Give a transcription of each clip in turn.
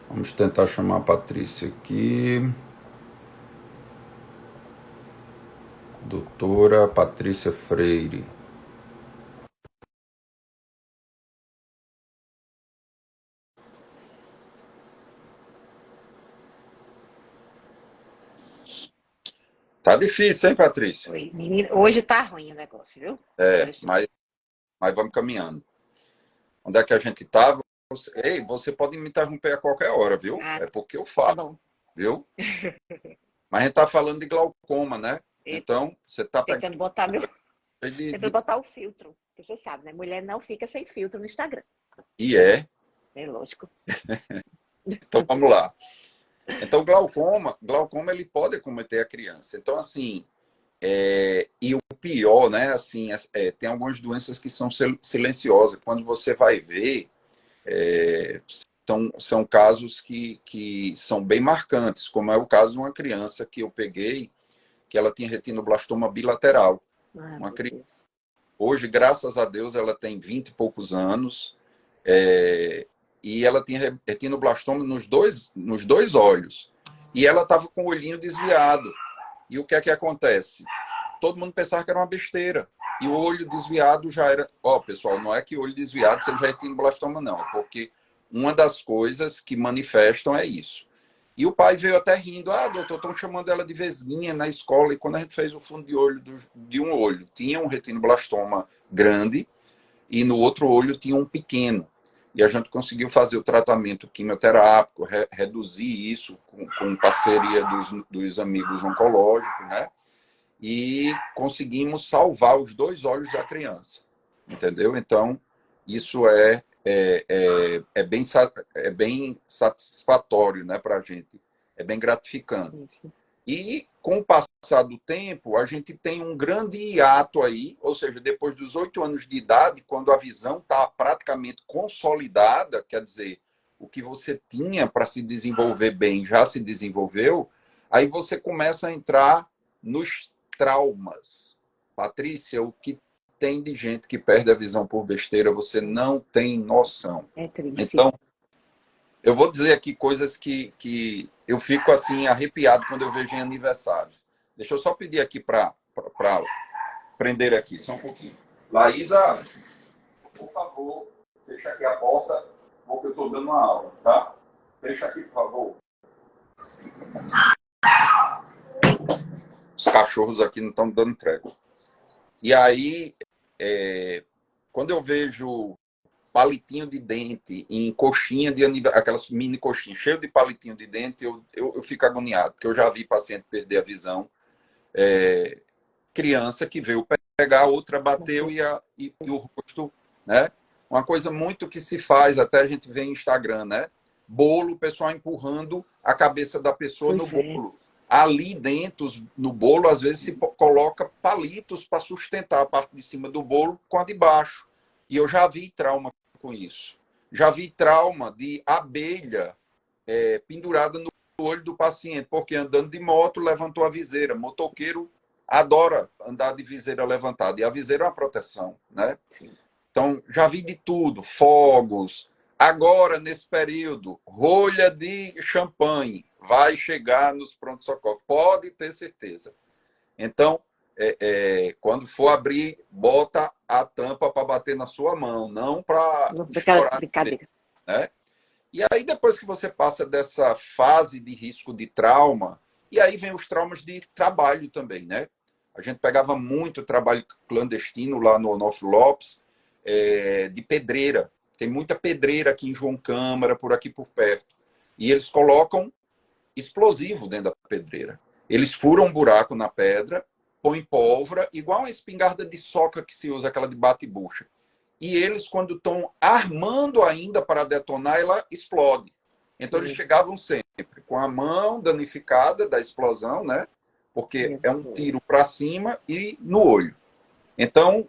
Vamos tentar chamar a Patrícia aqui. Doutora Patrícia Freire. Tá difícil, hein, Patrícia? Oi, menina, hoje tá ruim o negócio, viu? É, Hoje, mas vamos caminhando. Onde é que a gente estava? Ei, você pode me interromper a qualquer hora, viu? ah, É porque eu tá falo, bom. viu? Mas a gente tá falando de glaucoma, né? Eita, Então, você tá pegando tentando botar meu, tentando de... botar o filtro. Porque você sabe, né? Mulher não fica sem filtro no Instagram. E é. É lógico. Então, vamos lá. Então, glaucoma ele pode acometer a criança. Então, assim, e o pior, né? Assim, tem algumas doenças que são silenciosas. Quando você vai ver, é, são casos que são bem marcantes, como é o caso de uma criança que eu peguei, que ela tinha retinoblastoma bilateral. Ah, Uma meu criança, Deus. hoje, graças a Deus, ela tem 20 e poucos anos, é, e ela tinha retinoblastoma nos dois olhos. E ela estava com o olhinho desviado. E o que é que acontece? Todo mundo pensava que era uma besteira. E o olho desviado já era. Ó, pessoal, não é que o olho desviado seja retinoblastoma, não. É porque uma das coisas que manifestam é isso. E o pai veio até rindo. Ah, doutor, estão chamando ela de vesguinha na escola. E quando a gente fez o fundo de olho de um olho, tinha um retinoblastoma grande e no outro olho tinha um pequeno. E a gente conseguiu fazer o tratamento quimioterápico, reduzir isso com parceria dos amigos oncológicos, né? E conseguimos salvar os dois olhos da criança, entendeu? Então, isso é bem satisfatório, né, para a gente, é bem gratificante. Isso. E com o passar do tempo, a gente tem um grande hiato aí, ou seja, depois dos 8 anos de idade, quando a visão está praticamente consolidada, quer dizer, o que você tinha para se desenvolver bem já se desenvolveu, aí você começa a entrar nos traumas. Patrícia, o que tem de gente que perde a visão por besteira, você não tem noção. É triste. Então, eu vou dizer aqui coisas que eu fico assim arrepiado quando eu vejo em aniversários. Deixa eu só pedir aqui para prender aqui, só um pouquinho. Laísa, por favor, fecha aqui a porta, porque eu estou dando uma aula, tá? Fecha aqui, por favor. Os cachorros aqui não estão dando trégua. E aí, é, quando eu vejo palitinho de dente em coxinha de aniversário, aquelas mini coxinhas cheias de palitinho de dente, eu fico agoniado, porque eu já vi paciente perder a visão, criança que veio pegar, a outra bateu e o rosto, né? Uma coisa muito que se faz, até a gente vê em Instagram, né? Bolo, o pessoal empurrando a cabeça da pessoa no Pois é. bolo. Ali dentro, no bolo, às vezes se coloca palitos para sustentar a parte de cima do bolo com a de baixo. E eu já vi trauma com isso. Já vi trauma de abelha pendurada no olho do paciente, porque andando de moto levantou a viseira. Motoqueiro adora andar de viseira levantada, e a viseira é uma proteção, né? Sim. Então, já vi de tudo, fogos. Agora, nesse período, rolha de champanhe vai chegar nos pronto-socorro, pode ter certeza. Então, quando for abrir, bota a tampa para bater na sua mão, não para Não fica aquela estourar, brincadeira. né? E aí, depois que você passa dessa fase de risco de trauma, e aí vem os traumas de trabalho também, né? A gente pegava muito trabalho clandestino lá no Onofre Lopes, de pedreira. Tem muita pedreira aqui em João Câmara, por aqui por perto. E eles colocam explosivo dentro da pedreira. Eles furam um buraco na pedra, põem pólvora, igual uma espingarda de soca que se usa, aquela de bate-bucha. E eles, quando estão armando ainda para detonar, ela explode. Então eles Sim. chegavam sempre com a mão danificada da explosão, né? Porque é um Jesus. tiro para cima e no olho. Então,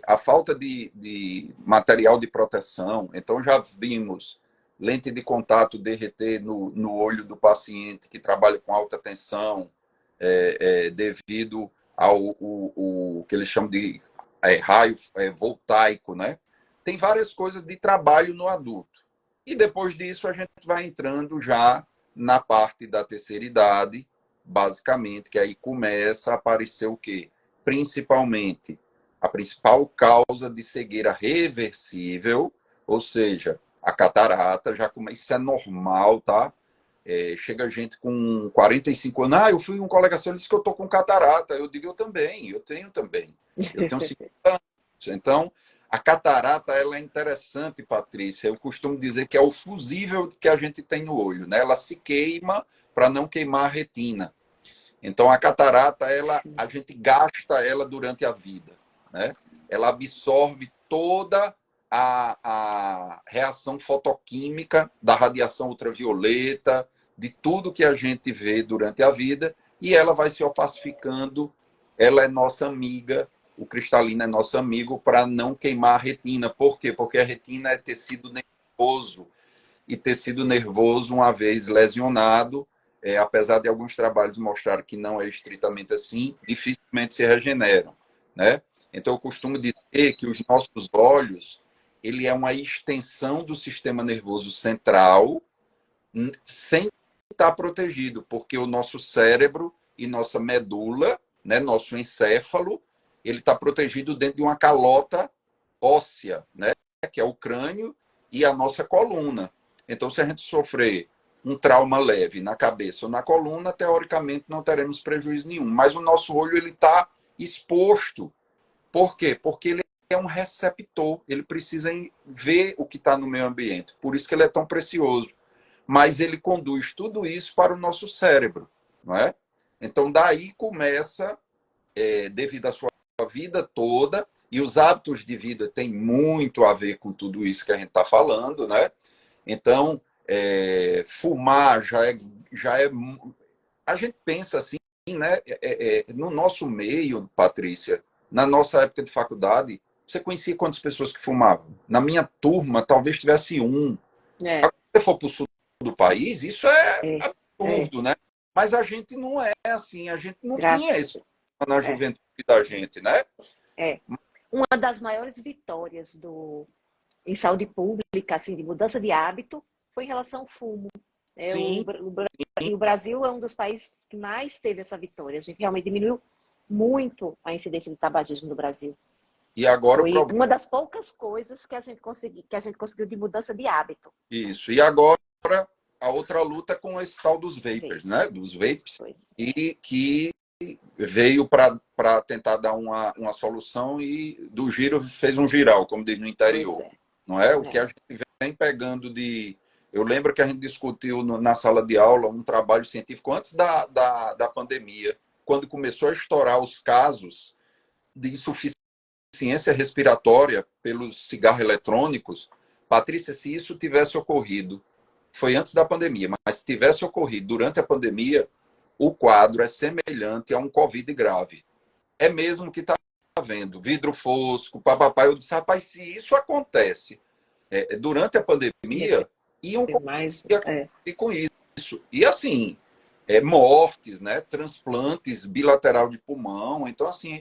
a falta de material de proteção. Então, já vimos lente de contato derreter no olho do paciente que trabalha com alta tensão, devido ao o que eles chamam de raio voltaico, né? Tem várias coisas de trabalho no adulto. E depois disso a gente vai entrando já na parte da terceira idade, basicamente, que aí começa a aparecer o quê? Principalmente, a principal causa de cegueira reversível, ou seja, a catarata, já começa, isso é normal, tá? Chega gente com 45 anos, eu fui um colega seu, ele disse que eu tô com catarata. Eu digo, eu também, eu tenho também. Eu tenho 50 anos. Então, a catarata, ela é interessante, Patrícia. Eu costumo dizer que é o fusível que a gente tem no olho, né? Ela se queima para não queimar a retina. Então, a catarata, a gente gasta ela durante a vida, né? Ela absorve toda a reação fotoquímica da radiação ultravioleta, de tudo que a gente vê durante a vida, e ela vai se opacificando. Ela é nossa amiga, o cristalino é nosso amigo para não queimar a retina. Por quê? Porque a retina é tecido nervoso, e tecido nervoso, uma vez lesionado, apesar de alguns trabalhos mostrarem que não é estritamente assim, dificilmente se regeneram, né? Então, eu costumo dizer que os nossos olhos, ele é uma extensão do sistema nervoso central, sem estar protegido, porque o nosso cérebro e nossa medula, né, nosso encéfalo, ele está protegido dentro de uma calota óssea, né, que é o crânio e a nossa coluna. Então, se a gente sofrer um trauma leve na cabeça ou na coluna, teoricamente não teremos prejuízo nenhum. Mas o nosso olho ele está exposto. Por quê? Porque ele é um receptor. Ele precisa ver o que está no meio ambiente. Por isso que ele é tão precioso. Mas ele conduz tudo isso para o nosso cérebro, não é? Então, daí começa, devido à sua vida toda, e os hábitos de vida têm muito a ver com tudo isso que a gente está falando, né? Então, fumar já é. A gente pensa assim, né? No nosso meio, Patrícia, na nossa época de faculdade, você conhecia quantas pessoas que fumavam? Na minha turma, talvez tivesse um. É, Se você for para o sul do país, isso é é, é. absurdo, né? Mas a gente não é assim, a gente não tinha Graças. isso na É, juventude da gente, né? é. Uma das maiores vitórias em saúde pública, assim, de mudança de hábito, foi em relação ao fumo. Sim. E o Brasil é um dos países que mais teve essa vitória. A gente realmente diminuiu muito a incidência de tabagismo no Brasil. E agora o Foi problema. uma das poucas coisas que a gente conseguiu de mudança de hábito. Isso. E agora a outra luta com esse tal dos vapers, Vapes. né? Dos vapes, Pois, e que veio para tentar dar uma solução e do giro fez um giral, como diz no pois interior. é. Não é? O que É. a gente vem pegando de. Eu lembro que a gente discutiu na sala de aula um trabalho científico antes da pandemia, quando começou a estourar os casos de insuficiência respiratória pelos cigarros eletrônicos. Patrícia, se isso tivesse ocorrido, foi antes da pandemia, mas se tivesse ocorrido durante a pandemia, o quadro é semelhante a um Covid grave. É mesmo que está vendo, vidro fosco, papapá. Eu disse, rapaz, se isso acontece durante a Ia ser pandemia, iam mais. conseguir com isso. E assim, mortes, né? Transplantes bilateral de pulmão. Então, assim,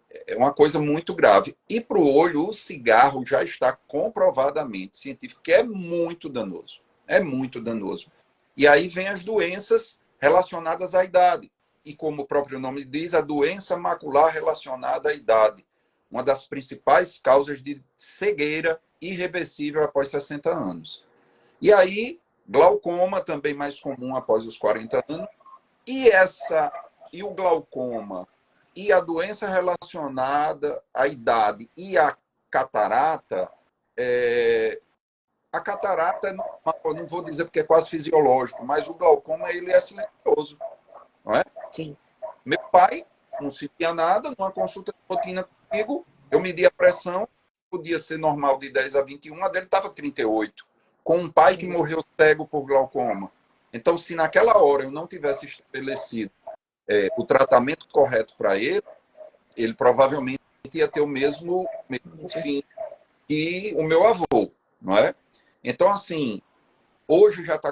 é uma coisa muito grave. E para o olho, o cigarro já está comprovadamente científico que é muito danoso. É muito danoso. E aí vem as doenças relacionadas à idade. E como o próprio nome diz, a doença macular relacionada à idade. Uma das principais causas de cegueira irreversível após 60 anos. E aí, glaucoma, também mais comum após os 40 anos. E o glaucoma e a doença relacionada à idade e a catarata, a catarata é normal, eu não vou dizer porque é quase fisiológico, mas o glaucoma ele é silencioso, não é? Sim. Meu pai não sentia nada, numa consulta de rotina comigo, eu medi a pressão, podia ser normal de 10 a 21, a dele estava 38, com um pai que morreu cego por glaucoma. Então, se naquela hora eu não tivesse estabelecido o tratamento correto para ele, ele provavelmente ia ter o mesmo fim que o meu avô, não é? Então, assim, hoje já está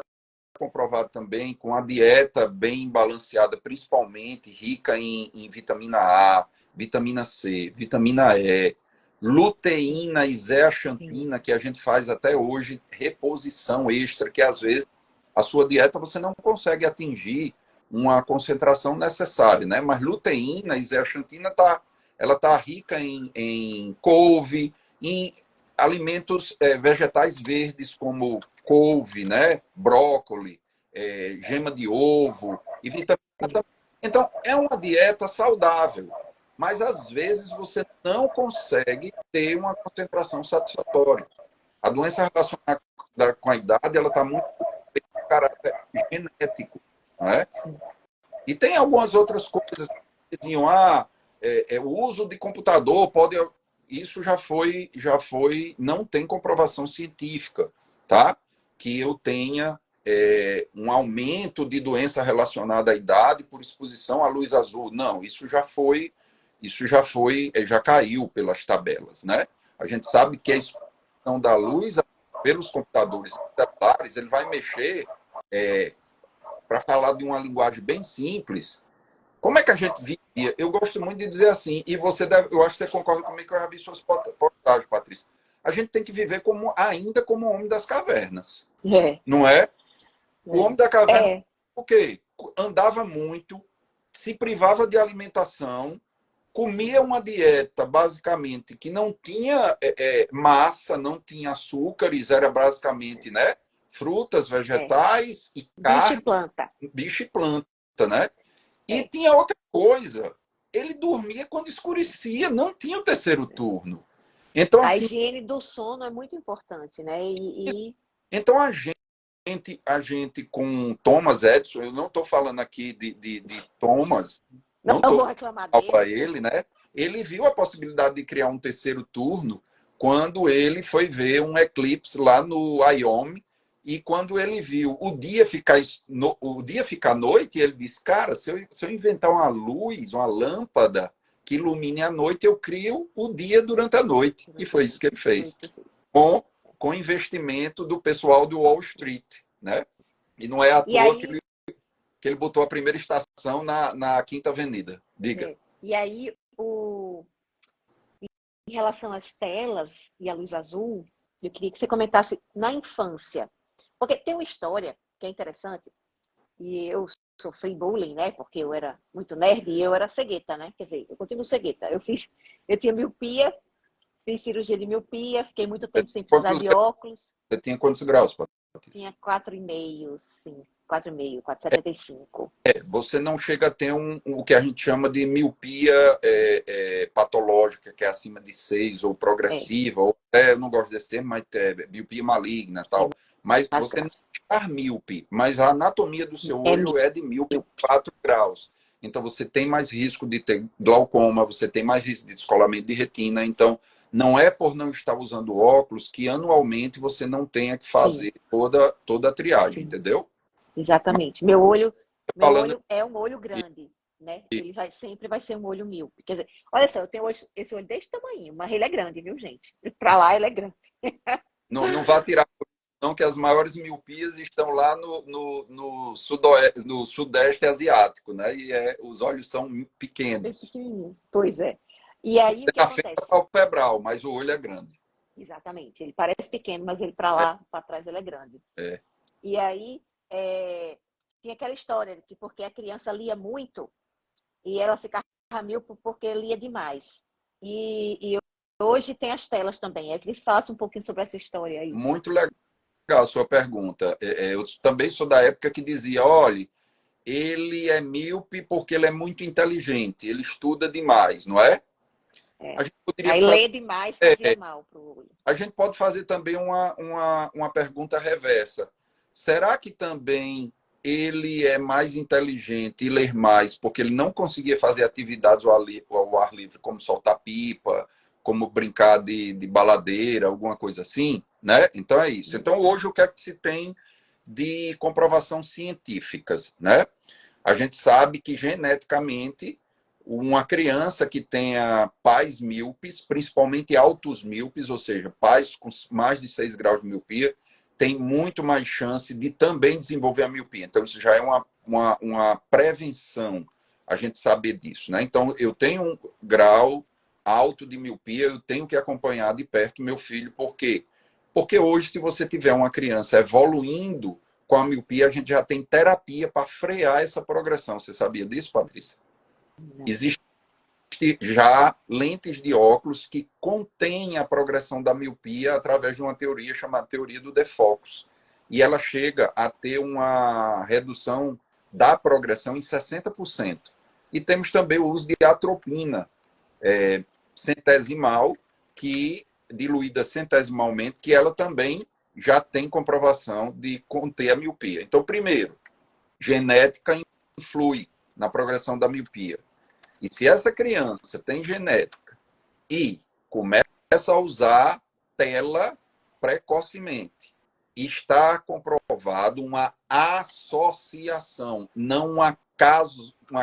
comprovado também com a dieta bem balanceada, principalmente rica em vitamina A, vitamina C, vitamina E, luteína e zeaxantina, que a gente faz até hoje, reposição extra, que às vezes a sua dieta você não consegue atingir uma concentração necessária, né? Mas luteína e zeaxantina ela tá rica em couve, em alimentos vegetais verdes como couve, né? Brócoli, gema de ovo e vitamina também. Então, é uma dieta saudável, mas às vezes você não consegue ter uma concentração satisfatória. A doença relacionada com a idade, ela está muito com caráter genético, não é? E tem algumas outras coisas que diziam, o uso de computador pode... Isso não tem comprovação científica, tá? Que eu tenha um aumento de doença relacionada à idade por exposição à luz azul. Não, já caiu pelas tabelas, né? A gente sabe que a exposição da luz pelos computadores celulares, ele vai mexer, para falar de uma linguagem bem simples. Como é que a gente vivia? Eu gosto muito de dizer assim, e eu acho que você concorda comigo que eu já vi suas postagens, Patrícia. A gente tem que viver ainda como o homem das cavernas. Não é? O homem da caverna, o quê? Andava muito, se privava de alimentação, comia uma dieta, basicamente, que não tinha massa, não tinha açúcares, era basicamente, né? Frutas, vegetais e carne. Bicho e planta, né? E tinha outra coisa. Ele dormia quando escurecia, não tinha o terceiro turno. Então, a higiene do sono é muito importante, né? Então, a gente com Thomas Edison, eu não estou falando aqui de Thomas, não estou vou reclamar dele. A ele, né? Ele viu a possibilidade de criar um terceiro turno quando ele foi ver um eclipse lá no Wyoming. E quando ele viu o dia ficar noite, ele disse, cara, se eu inventar uma luz, uma lâmpada que ilumine a noite, eu crio o dia durante a noite. E foi isso que ele fez. Com investimento do pessoal do Wall Street, né? E não é à toa que ele botou a primeira estação na Quinta Avenida. Diga. E aí, em relação às telas e à luz azul, eu queria que você comentasse na infância. Porque tem uma história que é interessante, e eu sofri bullying, né? Porque eu era muito nerd e eu era cegueta, né? Quer dizer, eu continuo cegueta. Eu tinha miopia, fiz cirurgia de miopia, fiquei muito tempo sem precisar de óculos. Você tinha quantos graus, Patrícia? Tinha 4,5, sim. 4,5, 4,75. Você não chega a ter o que a gente chama de miopia patológica, que é acima de 6, ou progressiva, ou eu não gosto desse termo, mas miopia maligna e tal. Mas você não está míope, mas a anatomia do seu olho é de míope 4 graus. Então, você tem mais risco de ter glaucoma, você tem mais risco de descolamento de retina. Então, não é por não estar usando óculos que anualmente você não tenha que fazer toda a triagem, entendeu? Exatamente. Meu olho é um olho grande, né? Ele sempre vai ser um olho míope. Quer dizer, olha só, eu tenho esse olho desse tamanho, mas ele é grande, viu, gente? Para lá ele é grande. Não vá tirar, não, que as maiores miopias estão lá no sudeste asiático, né? E os olhos são pequenos. Pois é. E aí o que acontece? É palpebral, mas o olho é grande. Exatamente. Ele parece pequeno, mas ele para lá, para trás, ele é grande. E aí tinha aquela história que porque a criança lia muito e ela ficava míope porque lia demais. E hoje tem as telas também. Eu queria que você falasse um pouquinho sobre essa história aí. Muito legal a sua pergunta. Eu também sou da época que dizia, olha, ele é míope porque ele é muito inteligente, ele estuda demais, não é? A gente poderia aí ler demais fazia mal para o olho. A gente pode fazer também uma pergunta reversa. Será que também ele é mais inteligente e ler mais porque ele não conseguia fazer atividades ao ar livre, como soltar pipa, como brincar de baladeira, alguma coisa assim, né? Então é isso. Então hoje o que é que se tem de comprovação científicas, né? A gente sabe que geneticamente uma criança que tenha pais míopes, principalmente altos míopes, ou seja, pais com mais de 6 graus de miopia, tem muito mais chance de também desenvolver a miopia. Então, isso já é uma prevenção, a gente saber disso, né? Então, eu tenho um grau alto de miopia, eu tenho que acompanhar de perto meu filho. Por quê? Porque hoje, se você tiver uma criança evoluindo com a miopia, a gente já tem terapia para frear essa progressão. Você sabia disso, Patrícia? Existe já lentes de óculos que contêm a progressão da miopia através de uma teoria chamada teoria do defocus. E ela chega a ter uma redução da progressão em 60%. E temos também o uso de atropina centesimal, que diluída centesimalmente, que ela também já tem comprovação de conter a miopia. Então, primeiro, genética influi na progressão da miopia. E se essa criança tem genética e começa a usar tela precocemente, está comprovado uma associação, não uma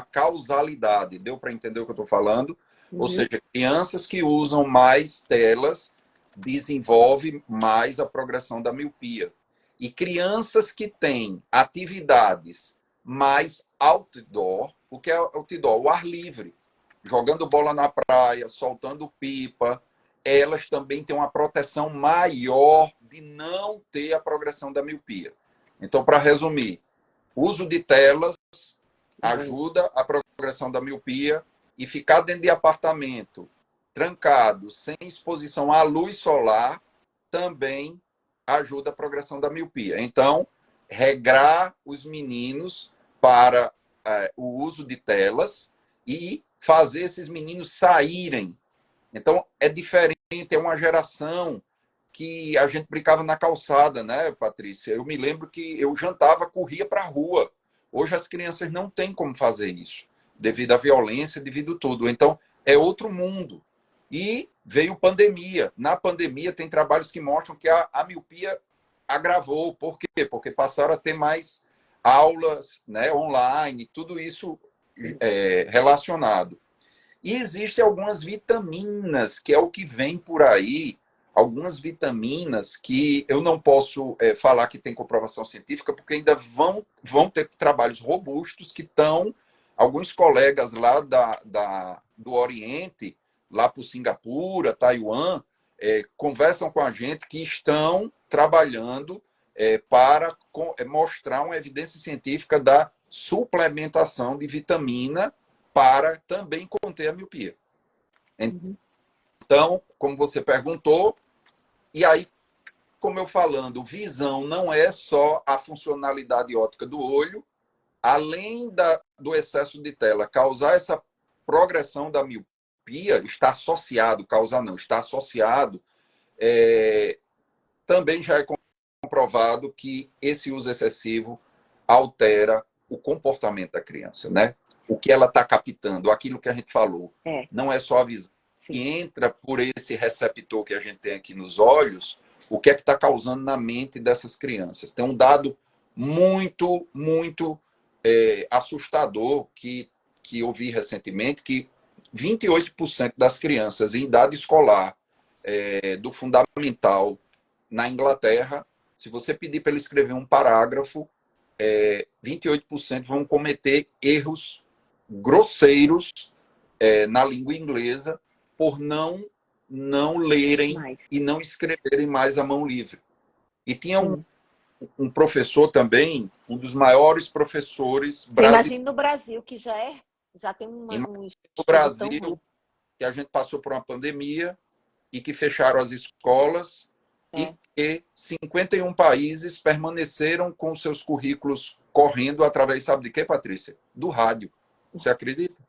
causalidade. Deu para entender o que eu estou falando? Ou seja, crianças que usam mais telas desenvolvem mais a progressão da miopia. E crianças que têm atividades mais outdoor, o que é outdoor? O ar livre. Jogando bola na praia, soltando pipa, elas também têm uma proteção maior de não ter a progressão da miopia. Então, para resumir, uso de telas ajuda a progressão da miopia e ficar dentro de apartamento, trancado, sem exposição à luz solar, também ajuda a progressão da miopia. Então, regrar os meninos para o uso de telas e fazer esses meninos saírem. Então, é diferente, é uma geração que a gente brincava na calçada, né, Patrícia? Eu me lembro que eu jantava, corria para a rua. Hoje as crianças não têm como fazer isso, devido à violência, devido a tudo. Então, é outro mundo. E veio pandemia. Na pandemia, tem trabalhos que mostram que a miopia agravou. Por quê? Porque passaram a ter mais aulas, né, online, tudo isso relacionado. E existem algumas vitaminas, que é o que vem por aí, algumas vitaminas que eu não posso falar que tem comprovação científica, porque ainda vão ter trabalhos robustos que estão, alguns colegas lá do Oriente, lá por Singapura, Taiwan, conversam com a gente que estão trabalhando para mostrar uma evidência científica da suplementação de vitamina para também conter a miopia. Então, como você perguntou, e aí, como eu falando, visão não é só a funcionalidade óptica do olho, além do excesso de tela causar essa progressão da miopia, está associado, causar não, está associado, também já é comprovado que esse uso excessivo altera o comportamento da criança, né? O que ela está captando, aquilo que a gente falou. Não é só a visão. Que entra por esse receptor que a gente tem aqui nos olhos, o que é que está causando na mente dessas crianças. Tem um dado muito, muito assustador que eu vi recentemente, que 28% das crianças em idade escolar do fundamental na Inglaterra, se você pedir para ele escrever um parágrafo, 28% vão cometer erros grosseiros na língua inglesa por não lerem e não escreverem mais à mão livre. E tinha um professor também, um dos maiores professores brasileiros. Imagina no Brasil, que já tem um no Brasil, que a gente passou por uma pandemia e que fecharam as escolas e que 51 países permaneceram com seus currículos correndo através, sabe de quê, Patrícia? Do rádio. Você acredita?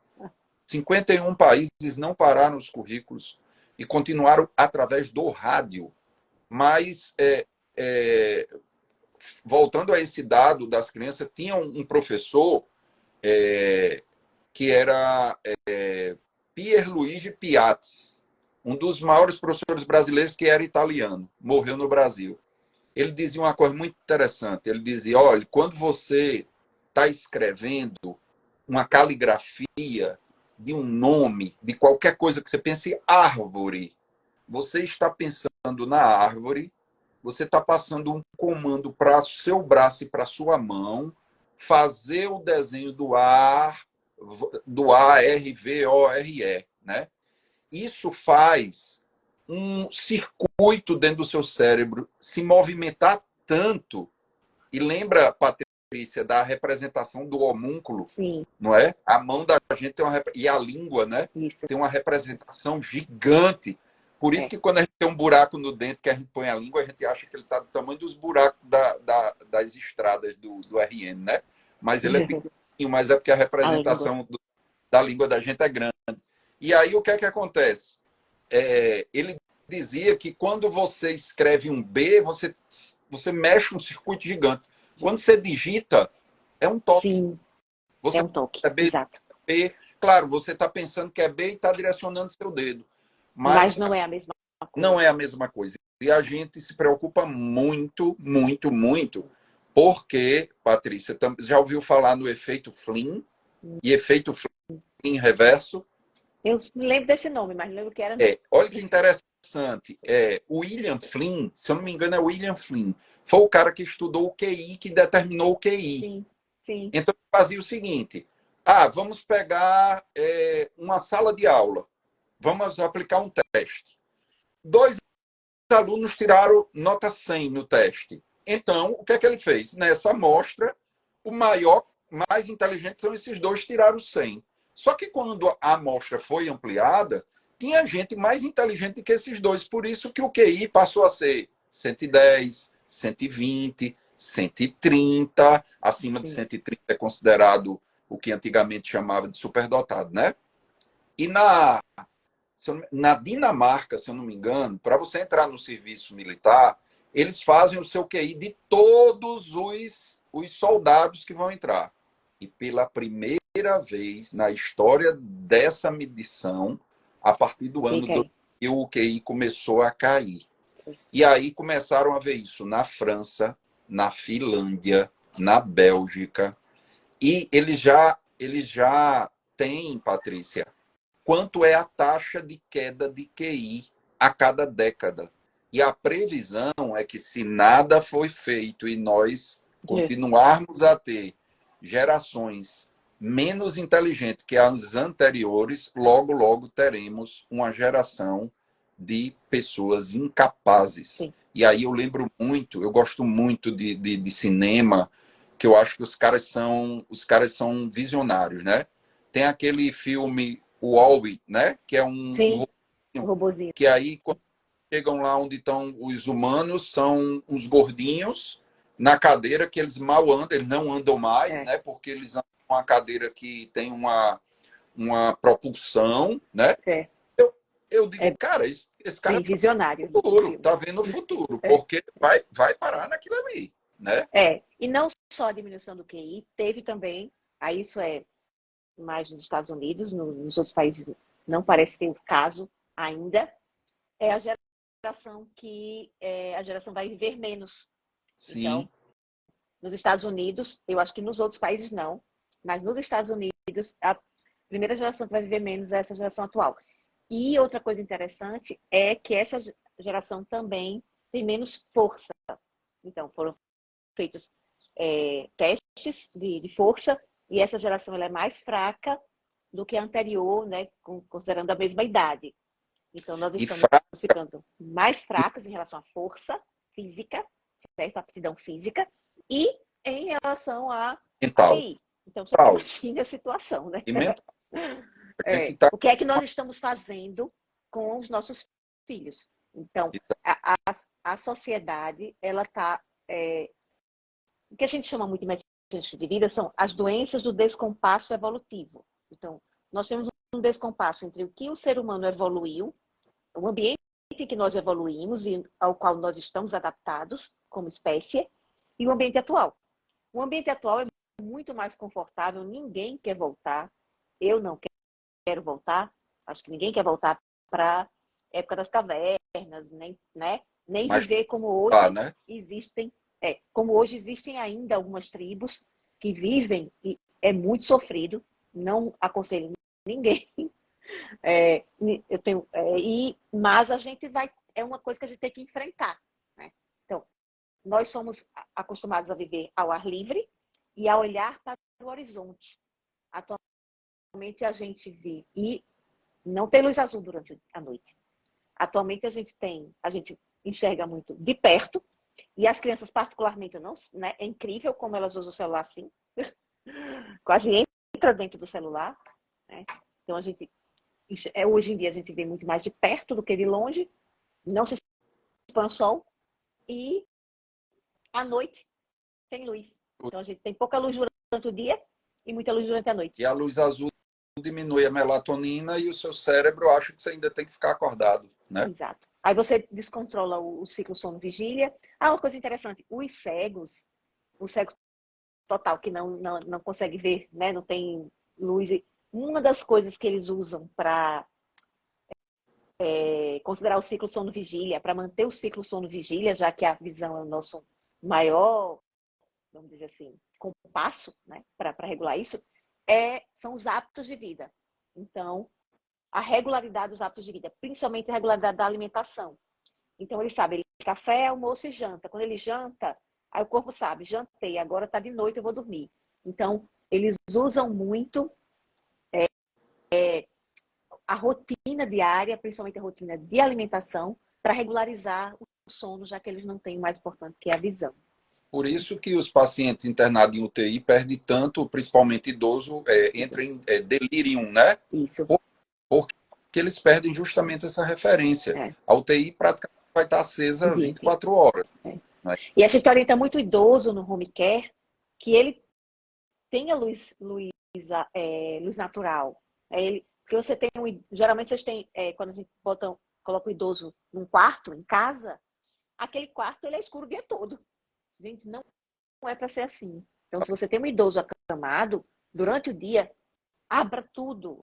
51 países não pararam os currículos e continuaram através do rádio. Mas, voltando a esse dado das crianças, tinha um professor que era Pierluigi Piatti, um dos maiores professores brasileiros que era italiano, morreu no Brasil. Ele dizia uma coisa muito interessante. Ele dizia, olha, quando você está escrevendo uma caligrafia de um nome, de qualquer coisa que você pense, árvore, você está pensando na árvore, você está passando um comando para seu braço e para sua mão, fazer o desenho do ARVORE, né? isso faz um circuito dentro do seu cérebro se movimentar tanto. E lembra, Patrícia, da representação do homúnculo, Sim. não é? A mão da gente tem uma e a língua, né? Isso. Tem uma representação gigante. Por isso que quando a gente tem um buraco no dente que a gente põe a língua, a gente acha que ele está do tamanho dos buracos das estradas do RN, né? Mas ele é pequenininho, mas é porque a representação da língua da gente é grande. E aí o que é que acontece? Ele dizia que quando você escreve um B, você mexe um circuito gigante. Quando você digita, é um toque. Sim, você é um toque, é B, exato. B. Claro, você está pensando que é B e está direcionando seu dedo. Mas não é a mesma coisa. Não é a mesma coisa. E a gente se preocupa muito, muito, muito, porque, Patrícia, já ouviu falar no efeito Flynn e efeito Flynn reverso? Eu me lembro desse nome, mas não lembro o que era. Olha que interessante. O William Flynn, se eu não me engano, é William Flynn, foi o cara que estudou o QI, que determinou o QI. Sim, sim. Então, ele fazia o seguinte: vamos pegar uma sala de aula, vamos aplicar um teste. 2 alunos tiraram nota 100 no teste. Então, o que é que ele fez? Nessa amostra, o mais inteligente são esses 2 tiraram 100. Só que quando a amostra foi ampliada, tinha gente mais inteligente do que esses 2. Por isso que o QI passou a ser 110, 120, 130. Acima de 130 é considerado o que antigamente chamava de superdotado, né? E na Dinamarca, se eu não me engano, para você entrar no serviço militar, eles fazem o seu QI de todos os soldados que vão entrar. E pela primeira vez na história dessa medição, a partir do ano 2000, o QI começou a cair. E aí começaram a ver isso na França, na Finlândia, na Bélgica. E eles já têm, Patrícia, quanto é a taxa de queda de QI a cada década. E a previsão é que, se nada foi feito e nós continuarmos a ter gerações menos inteligentes que as anteriores, logo, logo teremos uma geração de pessoas incapazes. Sim. E aí eu gosto muito de cinema, que eu acho que os caras são visionários, né? Tem aquele filme o Wall-E, né? Que é um robozinho. Que aí, quando chegam lá onde estão os humanos, são uns gordinhos na cadeira que eles mal andam, eles não andam mais, né? Porque eles andam com uma cadeira que tem uma propulsão, né? Eu digo, cara, esse cara visionário. tá vendo o futuro, porque vai parar naquilo ali, né? E não só a diminuição do QI, teve também, aí isso é mais nos Estados Unidos, nos outros países não parece ter o caso ainda, é a geração que a geração vai viver menos. Sim. Então, nos Estados Unidos, eu acho que nos outros países não, mas nos Estados Unidos, a primeira geração que vai viver menos é essa geração atual. E outra coisa interessante é que essa geração também tem menos força. Então, foram feitos testes de força, e essa geração ela é mais fraca do que a anterior, né, considerando a mesma idade. Então, nós estamos ficando mais fracos em relação à força física, certo? A aptidão física, e em relação a QI. Então, você imagina a situação, né? E mental. O que é que nós estamos fazendo com os nossos filhos? Então, a sociedade, ela está... o que a gente chama muito de medicina de vida são as doenças do descompasso evolutivo. Então, nós temos um descompasso entre o que o ser humano evoluiu, o ambiente em que nós evoluímos e ao qual nós estamos adaptados como espécie, e o ambiente atual. O ambiente atual é muito mais confortável, ninguém quer voltar, eu não quero voltar, acho que ninguém quer voltar para a época das cavernas, nem viver como hoje existem. Como hoje existem ainda algumas tribos que vivem e é muito sofrido, não aconselho ninguém. Mas a gente é uma coisa que a gente tem que enfrentar, né? Então, nós somos acostumados a viver ao ar livre e a olhar para o horizonte. Atualmente a gente vive, e não tem luz azul durante a noite. Atualmente a gente enxerga muito de perto, e as crianças particularmente não, né? É incrível como elas usam o celular assim, quase entra dentro do celular, né? Então hoje em dia a gente vê muito mais de perto do que de longe, não se expõe ao sol, e à noite tem luz. Então a gente tem pouca luz durante o dia e muita luz durante a noite. E a luz azul diminui a melatonina e o seu cérebro acha que você ainda tem que ficar acordado, né? Exato. Aí você descontrola o ciclo sono-vigília. Uma coisa interessante, o cego total, que não consegue ver, né? Não tem luz. Uma das coisas que eles usam para considerar o ciclo sono-vigília, para manter o ciclo sono-vigília, já que a visão é o nosso maior, vamos dizer assim, compasso, né? Para regular isso, são os hábitos de vida. Então, a regularidade dos hábitos de vida, principalmente a regularidade da alimentação. Então, ele sabe, café, almoço e janta. Quando ele janta, aí o corpo sabe, jantei, agora está de noite, eu vou dormir. Então, eles usam muito a rotina diária, principalmente a rotina de alimentação, para regularizar o sono, já que eles não têm o mais importante, que é a visão. Por isso que os pacientes internados em UTI perdem tanto, principalmente idoso, entra em delírio, né? Isso. Porque eles perdem justamente essa referência. A UTI praticamente vai estar acesa 24 horas. Né? E a gente orienta muito o idoso no home care que ele tenha luz natural. Porque você tem geralmente vocês têm, quando a gente coloca o idoso num quarto, em casa, aquele quarto ele é escuro o dia todo. Gente, não é para ser assim. Então, se você tem um idoso acamado, durante o dia, abra tudo.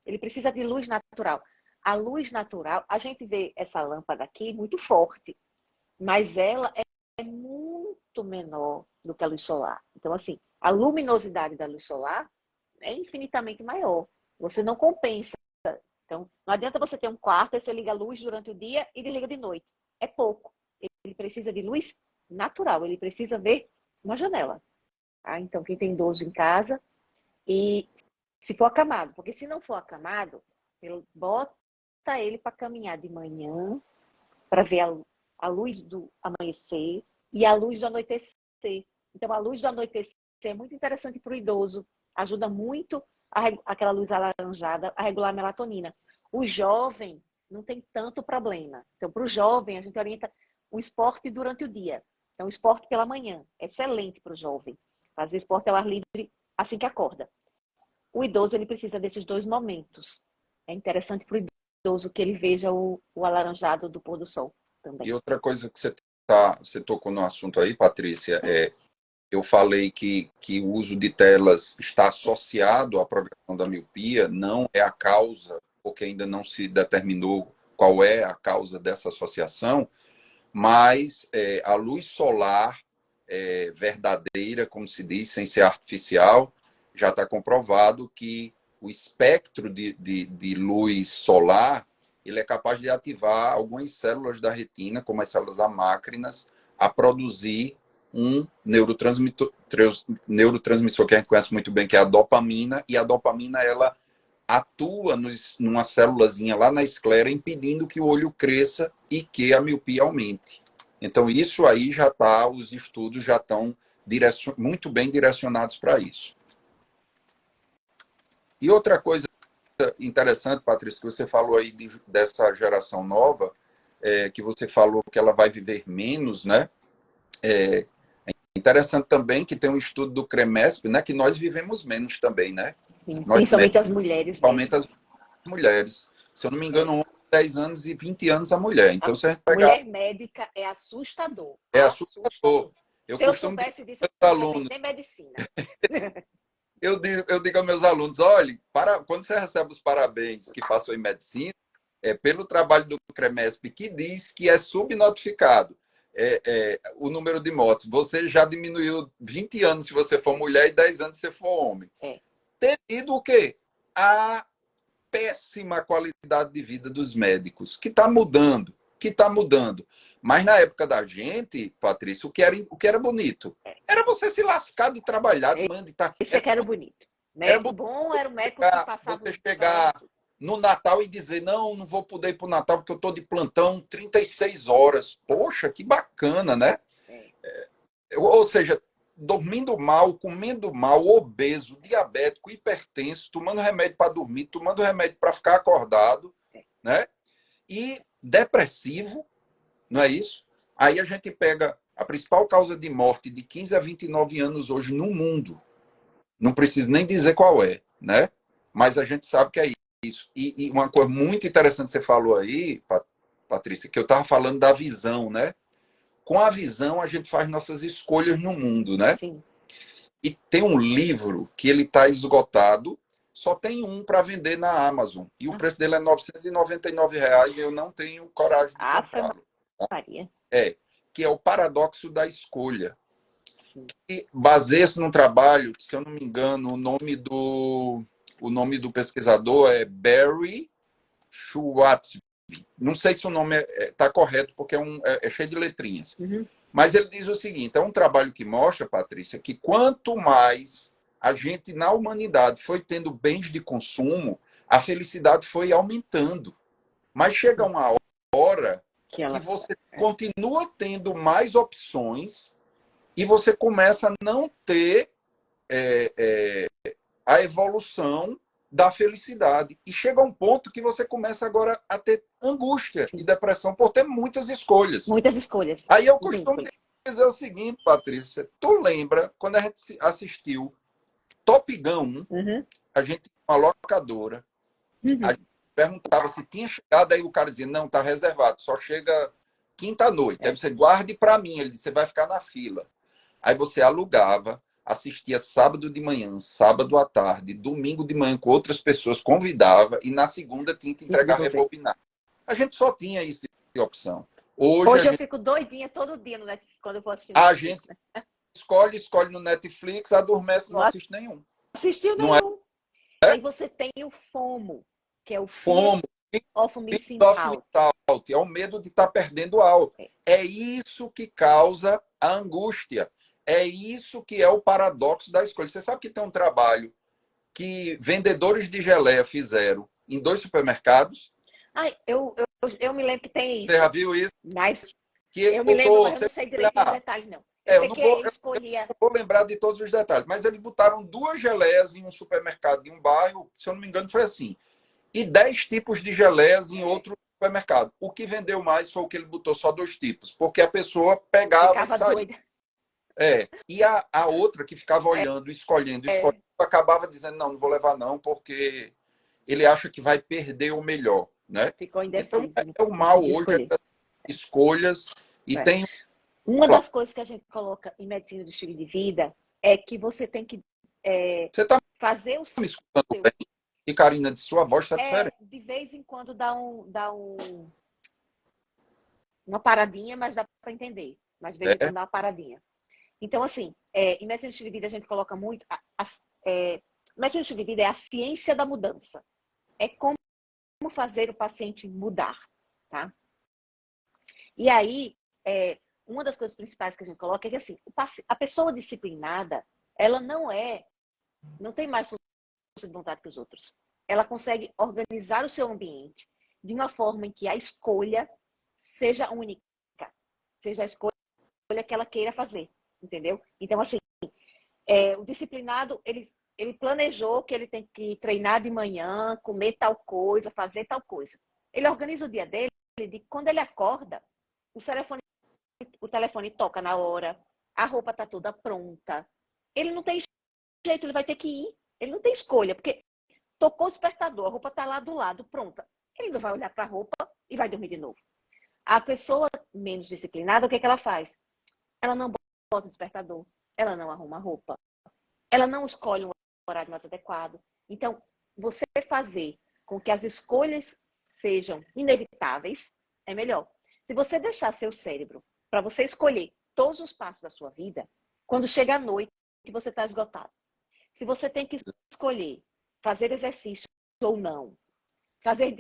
Ele precisa de luz natural. A luz natural, a gente vê essa lâmpada aqui muito forte, mas ela é muito menor do que a luz solar. Então, assim, a luminosidade da luz solar é infinitamente maior. Você não compensa. Então, não adianta você ter um quarto e você liga a luz durante o dia e desliga de noite. É pouco. Ele precisa de luz natural. Ele precisa ver uma janela. Tá? Então, quem tem idoso em casa, e se for acamado, porque se não for acamado, bota ele para caminhar de manhã, para ver a luz do amanhecer e a luz do anoitecer. Então, a luz do anoitecer é muito interessante para o idoso, ajuda muito aquela luz alaranjada a regular a melatonina. O jovem não tem tanto problema. Então, para o jovem, a gente orienta o esporte durante o dia. Então, o esporte pela manhã, excelente para o jovem. Fazer esporte ao ar livre assim que acorda. O idoso, ele precisa desses dois momentos. É interessante para o idoso que ele veja o alaranjado do pôr do sol também. E outra coisa que você tocou no assunto aí, Patrícia, eu falei que o uso de telas está associado à progressão da miopia, não é a causa, porque ainda não se determinou qual é a causa dessa associação, mas a luz solar verdadeira, como se diz, sem ser artificial, já está comprovado que o espectro de luz solar ele é capaz de ativar algumas células da retina, como as células amácrinas, a produzir um neurotransmissor que a gente conhece muito bem, que é a dopamina, e a dopamina ela atua numa célulazinha lá na esclera, impedindo que o olho cresça e que a miopia aumente. Então, isso aí já está, os estudos já estão muito bem direcionados para isso. E outra coisa interessante, Patrícia, que você falou aí dessa geração nova, que você falou que ela vai viver menos, né? É interessante também que tem um estudo do CREMESP, né? Que nós vivemos menos também, né? Sim, principalmente as mulheres. Principalmente as mulheres. Se eu não me engano, 10 anos e 20 anos a mulher. Então, se a gente pegar... mulher médica é assustador. É assustador. Se eu soubesse disso, eu não ia nem medicina. Eu digo aos meus alunos, olha, quando você recebe os parabéns que passou em medicina, pelo trabalho do CREMESP, que diz que é subnotificado o número de mortes. Você já diminuiu 20 anos se você for mulher e 10 anos se você for homem. Devido o quê? A péssima qualidade de vida dos médicos, que está mudando. Mas na época da gente, Patrícia, o que era bonito era você se lascar de trabalhar, de Esse que era o bonito. Médico bom era o médico que passava você chegar no Natal e dizer, não vou poder ir para o Natal porque eu estou de plantão 36 horas. Poxa, que bacana, né? Ou seja, dormindo mal, comendo mal, obeso, diabético, hipertenso, tomando remédio para dormir, tomando remédio para ficar acordado, né? E depressivo, não é isso? Aí a gente pega a principal causa de morte de 15 a 29 anos hoje no mundo. Não preciso nem dizer qual é, né? Mas a gente sabe que é isso. E uma coisa muito interessante que você falou aí, Patrícia, que eu estava falando da visão, né? Com a visão a gente faz nossas escolhas no mundo, né? Sim. E tem um livro que ele está esgotado, só tem um para vender na Amazon. E o preço dele é R$ 999 e eu não tenho coragem de comprá-lo. Maria. Que é o Paradoxo da Escolha. Sim. E baseia-se num trabalho, se eu não me engano, o nome do pesquisador é Barry Schwartz. Não sei se o nome está correto, porque é cheio de letrinhas. Uhum. Mas ele diz o seguinte, é um trabalho que mostra, Patrícia, que quanto mais a gente, na humanidade, foi tendo bens de consumo, a felicidade foi aumentando. Mas chega uma hora que você continua tendo mais opções e você começa a não ter a evolução da felicidade. E chega um ponto que você começa agora a ter angústia e depressão por ter muitas escolhas. Muitas escolhas. Aí eu costumo dizer o seguinte, Patrícia, tu lembra quando a gente assistiu Top Gun 1, a gente tinha uma locadora, a gente perguntava se tinha chegado, aí o cara dizia, não, tá reservado, só chega quinta-noite. Aí você guarde para mim, ele disse, você vai ficar na fila. Aí você alugava, assistia sábado de manhã, sábado à tarde, domingo de manhã com outras pessoas, convidava, e na segunda tinha que entregar rebobinado. A gente só tinha isso de opção. Hoje eu fico doidinha todo dia no Netflix, quando eu vou assistir Netflix. A gente escolhe no Netflix, adormece, não assiste nenhum. Assistiu nenhum. Aí você tem o FOMO, que é o Fear of Missing Out. É o medo de estar perdendo algo. É isso que causa a angústia. É isso que é o paradoxo da escolha. Você sabe que tem um trabalho que vendedores de geleia fizeram em 2 supermercados? Ai, eu me lembro que tem isso. Você já viu isso? Mas que ele eu me lembro, mas eu não sei direito os detalhes, não. Eu sei que ele escolhia... Eu vou lembrar de todos os detalhes, mas eles botaram 2 geleias em um supermercado de um bairro, se eu não me engano foi assim, e 10 tipos de geleias em outro supermercado. O que vendeu mais foi o que ele botou só 2 tipos, porque a pessoa pegava ficava e saía. Doida. E a outra que ficava olhando, escolhendo, acabava dizendo, não vou levar não, porque ele acha que vai perder o melhor, né? Ficou indeciso. Então, é o mal hoje, escolhas, e tem... Uma das coisas que a gente coloca em medicina do estilo de vida é que você tem que você tá fazer o me escutando bem? E, Karina, de sua voz está diferente. De vez em quando dá uma paradinha, mas dá para entender. Mas de vez em quando dá uma paradinha. Então, assim, em medicina do estilo de vida a gente coloca muito... medicina do estilo de vida é a ciência da mudança. É como fazer o paciente mudar, tá? E aí, uma das coisas principais que a gente coloca é que, assim, a pessoa disciplinada, ela não tem mais força de vontade que os outros. Ela consegue organizar o seu ambiente de uma forma em que a escolha seja única, seja a escolha que ela queira fazer, entendeu? Então, assim, o disciplinado, ele planejou que ele tem que treinar de manhã, comer tal coisa, fazer tal coisa. Ele organiza o dia dele de quando ele acorda, o telefone toca na hora, a roupa tá toda pronta. Ele não tem jeito, ele vai ter que ir. Ele não tem escolha, porque tocou o despertador, a roupa tá lá do lado, pronta. Ele não vai olhar para a roupa e vai dormir de novo. A pessoa menos disciplinada, o que ela faz? Ela não bota o despertador, ela não arruma a roupa, ela não escolhe um horário mais adequado. Então, você fazer com que as escolhas sejam inevitáveis é melhor. Se você deixar seu cérebro para você escolher todos os passos da sua vida, quando chega a noite, você está esgotado. Se você tem que escolher fazer exercício ou não, fazer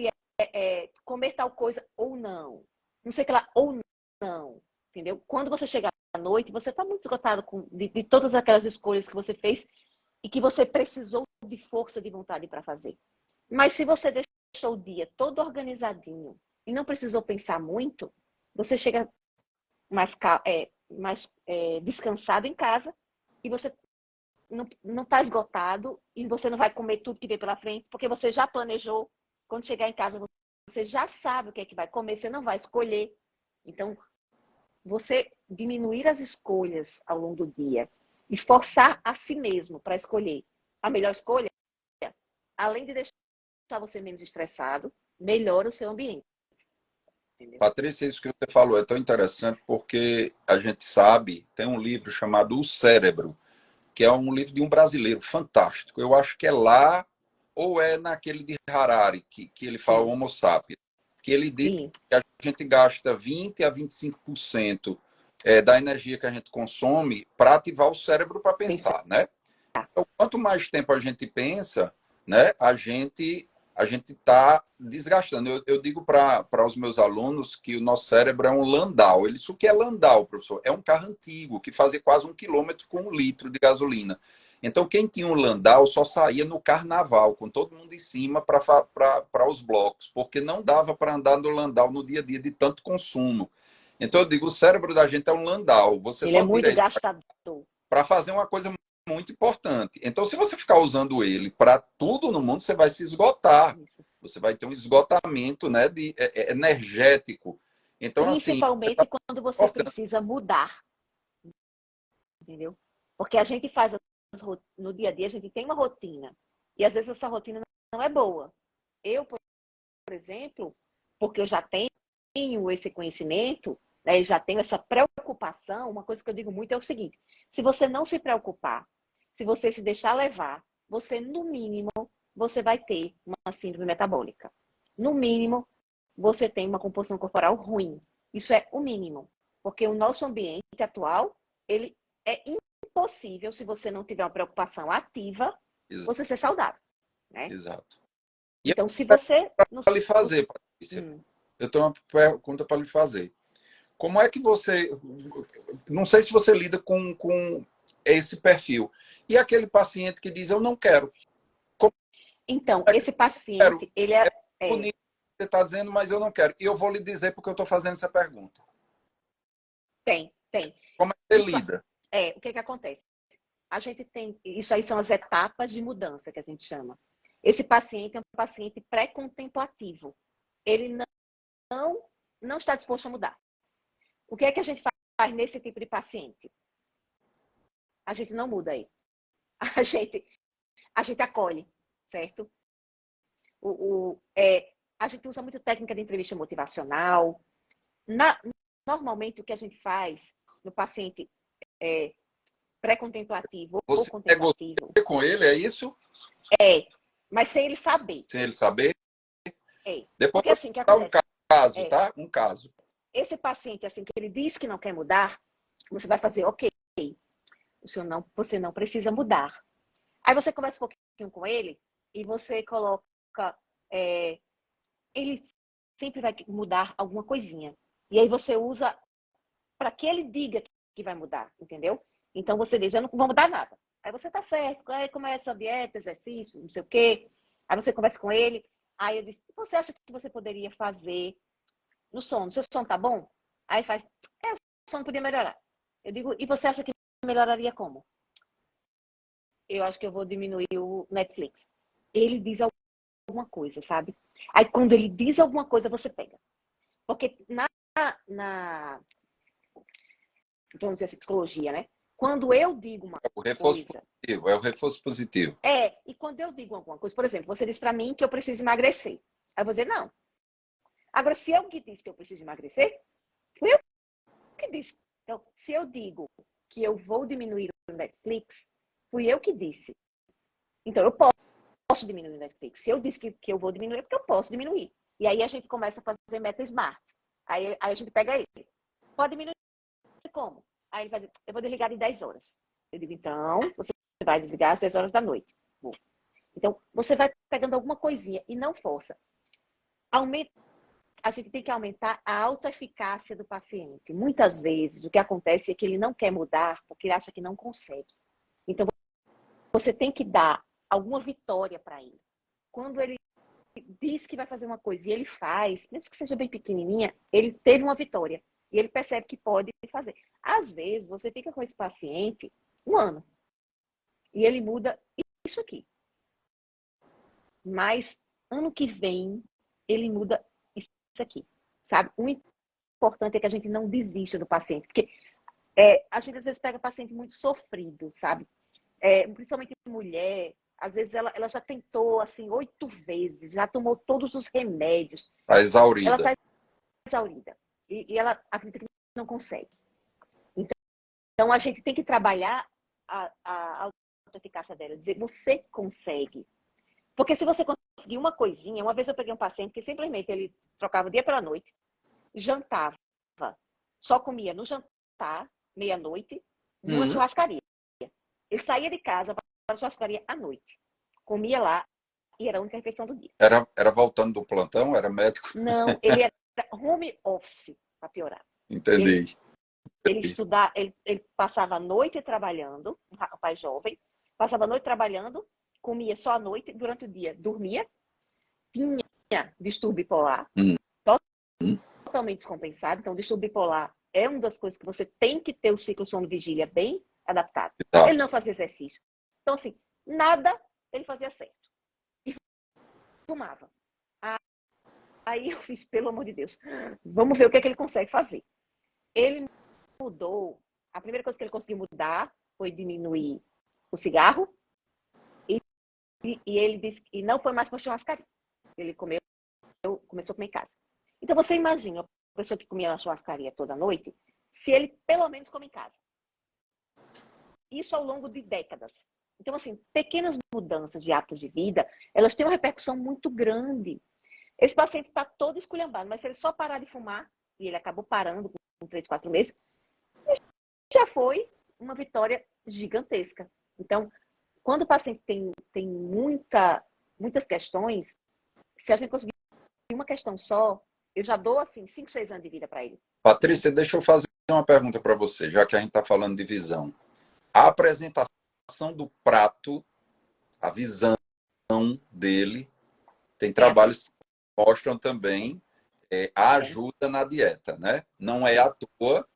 comer tal coisa ou não sei o que lá, ou não, entendeu? Quando você chegar à noite, você está muito esgotado de todas aquelas escolhas que você fez e que você precisou de força de vontade para fazer. Mas se você deixar o dia todo organizadinho e não precisou pensar muito, você chega mais descansado em casa e você não está esgotado e você não vai comer tudo que vem pela frente, porque você já planejou. Quando chegar em casa, você já sabe o que é que vai comer, você não vai escolher. Então, você diminuir as escolhas ao longo do dia e forçar a si mesmo para escolher a melhor escolha, além de deixar você menos estressado, melhora o seu ambiente. Entendeu? Patrícia, isso que você falou é tão interessante porque a gente sabe, tem um livro chamado O Cérebro, que é um livro de um brasileiro fantástico. Eu acho que é lá, ou é naquele de Harari, que ele fala Sim. Homo sapiens, que ele diz Sim. que a gente gasta 20 a 25% da energia que a gente consome para ativar o cérebro para pensar, né? Então, quanto mais tempo a gente pensa, né, a gente está desgastando. Eu digo para os meus alunos que o nosso cérebro é um Landau. Isso que é Landau, professor? É um carro antigo que fazia quase 1 quilômetro com 1 litro de gasolina. Então, quem tinha um Landau só saía no carnaval, com todo mundo em cima para os blocos, porque não dava para andar no Landau no dia a dia de tanto consumo. Então, eu digo, o cérebro da gente é um Landau. Você Ele é só tira muito ele gastador. para fazer uma coisa muito importante. Então, se você ficar usando ele para tudo no mundo, você vai se esgotar. Isso. Você vai ter um esgotamento, né, energético. Então, assim, Principalmente quando você importante. precisa mudar, entendeu? Porque a gente faz no dia a dia, a gente tem uma rotina. E às vezes essa rotina não é boa. Eu, por exemplo, porque eu já tenho esse conhecimento, né, já tenho essa preocupação, uma coisa que eu digo muito é o seguinte: se você não se preocupar, se você se deixar levar, você, no mínimo, você vai ter uma síndrome metabólica. No mínimo, você tem uma composição corporal ruim. Isso é o mínimo. Porque o nosso ambiente atual, ele é impossível, se você não tiver uma preocupação ativa, você ser saudável, né? Exato. E Então, se você... para lhe fazer, Patrícia, eu tenho uma pergunta para lhe fazer. Como é que você... Não sei se você lida com esse perfil. E aquele paciente que diz, eu não quero. Como Então, é que esse eu quero? paciente, ele É bonito o que você está dizendo, mas eu não quero. E eu vou lhe dizer porque eu estou fazendo essa pergunta. tem. Como é que você Isso lida? o que acontece? A gente tem, isso aí são as etapas de mudança que a gente chama. Esse paciente é um paciente pré-contemplativo. Ele não está disposto a mudar. O que é que a gente faz nesse tipo de paciente? A gente não muda ele. A gente acolhe, certo? A gente usa muito técnica de entrevista motivacional. Normalmente, o que a gente faz no paciente pré-contemplativo ou Você contemplativo negocia com ele, é isso? mas sem ele saber. Sem ele saber? Depois Porque eu vou assim, o que dar um acontece? caso, tá? Um caso. Esse paciente, assim, que ele diz que não quer mudar, você vai fazer, ok, você não precisa mudar. Aí você conversa um pouquinho com ele e você coloca, ele sempre vai mudar alguma coisinha. E aí você usa para que ele diga que vai mudar, entendeu? Então você diz, eu não vou mudar nada. Aí você tá certo, aí começa a dieta, exercício, não sei o quê. Aí você conversa com ele, aí eu disse, você acha que você poderia fazer no sono? Seu sono tá bom? Aí faz, o sono podia melhorar. Eu digo, e você acha que melhoraria como? Eu acho que eu vou diminuir o Netflix. Ele diz alguma coisa, sabe? Aí quando ele diz alguma coisa, você pega. Porque vamos dizer assim, psicologia, né? Quando eu digo uma O reforço coisa... positivo, é o reforço positivo. E quando eu digo alguma coisa, por exemplo, você diz para mim que eu preciso emagrecer. Aí eu vou dizer, não. Agora, se eu que disse que eu preciso emagrecer, fui eu que disse. Então, se eu digo que eu vou diminuir o Netflix, fui eu que disse. Então, eu posso diminuir o Netflix. Se eu disse que eu vou diminuir, é porque eu posso diminuir. E aí a gente começa a fazer meta smart. Aí a gente pega ele. Pode diminuir como? Aí ele vai dizer, eu vou desligar em 10 horas. Eu digo, então, você vai desligar às 10 horas da noite. Bom. Então, você vai pegando alguma coisinha e não força. A gente tem que aumentar a autoeficácia do paciente. Muitas vezes, o que acontece é que ele não quer mudar porque ele acha que não consegue. Então, você tem que dar alguma vitória para ele. Quando ele diz que vai fazer uma coisa e ele faz, mesmo que seja bem pequenininha, ele teve uma vitória. E ele percebe que pode fazer. Às vezes, você fica com esse paciente 1 ano. E ele muda isso aqui. Mas, ano que vem, ele muda isso aqui. Sabe? O importante é que a gente não desista do paciente. Porque a gente, às vezes, pega paciente muito sofrido, sabe? Principalmente mulher. Às vezes, ela já tentou, assim, 8 vezes. Já tomou todos os remédios. Tá exaurida. Ela está exaurida. E ela acredita que não consegue. Então, a gente tem que trabalhar a autoeficácia dela. Dizer, você consegue. Porque se você conseguir uma coisinha... Uma vez eu peguei um paciente que simplesmente ele trocava o dia pela noite, jantava, só comia no jantar, meia-noite, numa churrascaria. Ele saía de casa para a churrascaria à noite. Comia lá e era a única refeição do dia. Era voltando do plantão? Era médico? Não, ele era home office, para piorar. Entendi. Ele estudava, ele passava a noite trabalhando, um rapaz jovem, passava a noite trabalhando, comia só à noite, durante o dia dormia, tinha distúrbio bipolar, totalmente descompensado. Então, distúrbio bipolar é uma das coisas que você tem que ter o ciclo sono-vigília bem adaptado. Exato. Ele não fazia exercício. Então, assim, nada ele fazia certo. E fumava. Aí eu fiz, pelo amor de Deus, vamos ver o que é que ele consegue fazer. Ele mudou, a primeira coisa que ele conseguiu mudar foi diminuir o cigarro e ele disse que não foi mais para churrascaria. Ele começou a comer em casa. Então você imagina, a pessoa que comia na churrascaria toda noite, se ele pelo menos come em casa. Isso ao longo de décadas. Então, assim, pequenas mudanças de hábitos de vida, elas têm uma repercussão muito grande. Esse paciente está todo esculhambado, mas se ele só parar de fumar, e ele acabou parando com 3, 4 meses, já foi uma vitória gigantesca. Então, quando o paciente tem muitas questões, se a gente conseguir uma questão só, eu já dou, assim, 5, 6 anos de vida para ele. Patrícia, deixa eu fazer uma pergunta para você, já que a gente está falando de visão. A apresentação do prato, a visão dele, tem trabalhos que mostram também a ajuda na dieta, né? Não é à toa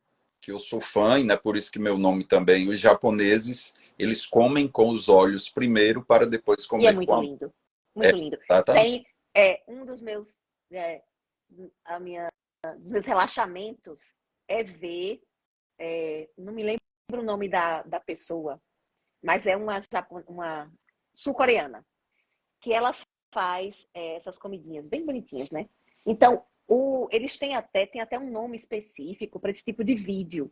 que eu sou fã, e não é por isso que meu nome também, os japoneses, eles comem com os olhos primeiro para depois comer e é muito com a... lindo, muito lindo. Tem um dos meus dos meus relaxamentos é ver, não me lembro o nome da pessoa, mas é uma sul-coreana, que ela faz essas comidinhas bem bonitinhas, né? Então, eles têm até um nome específico para esse tipo de vídeo.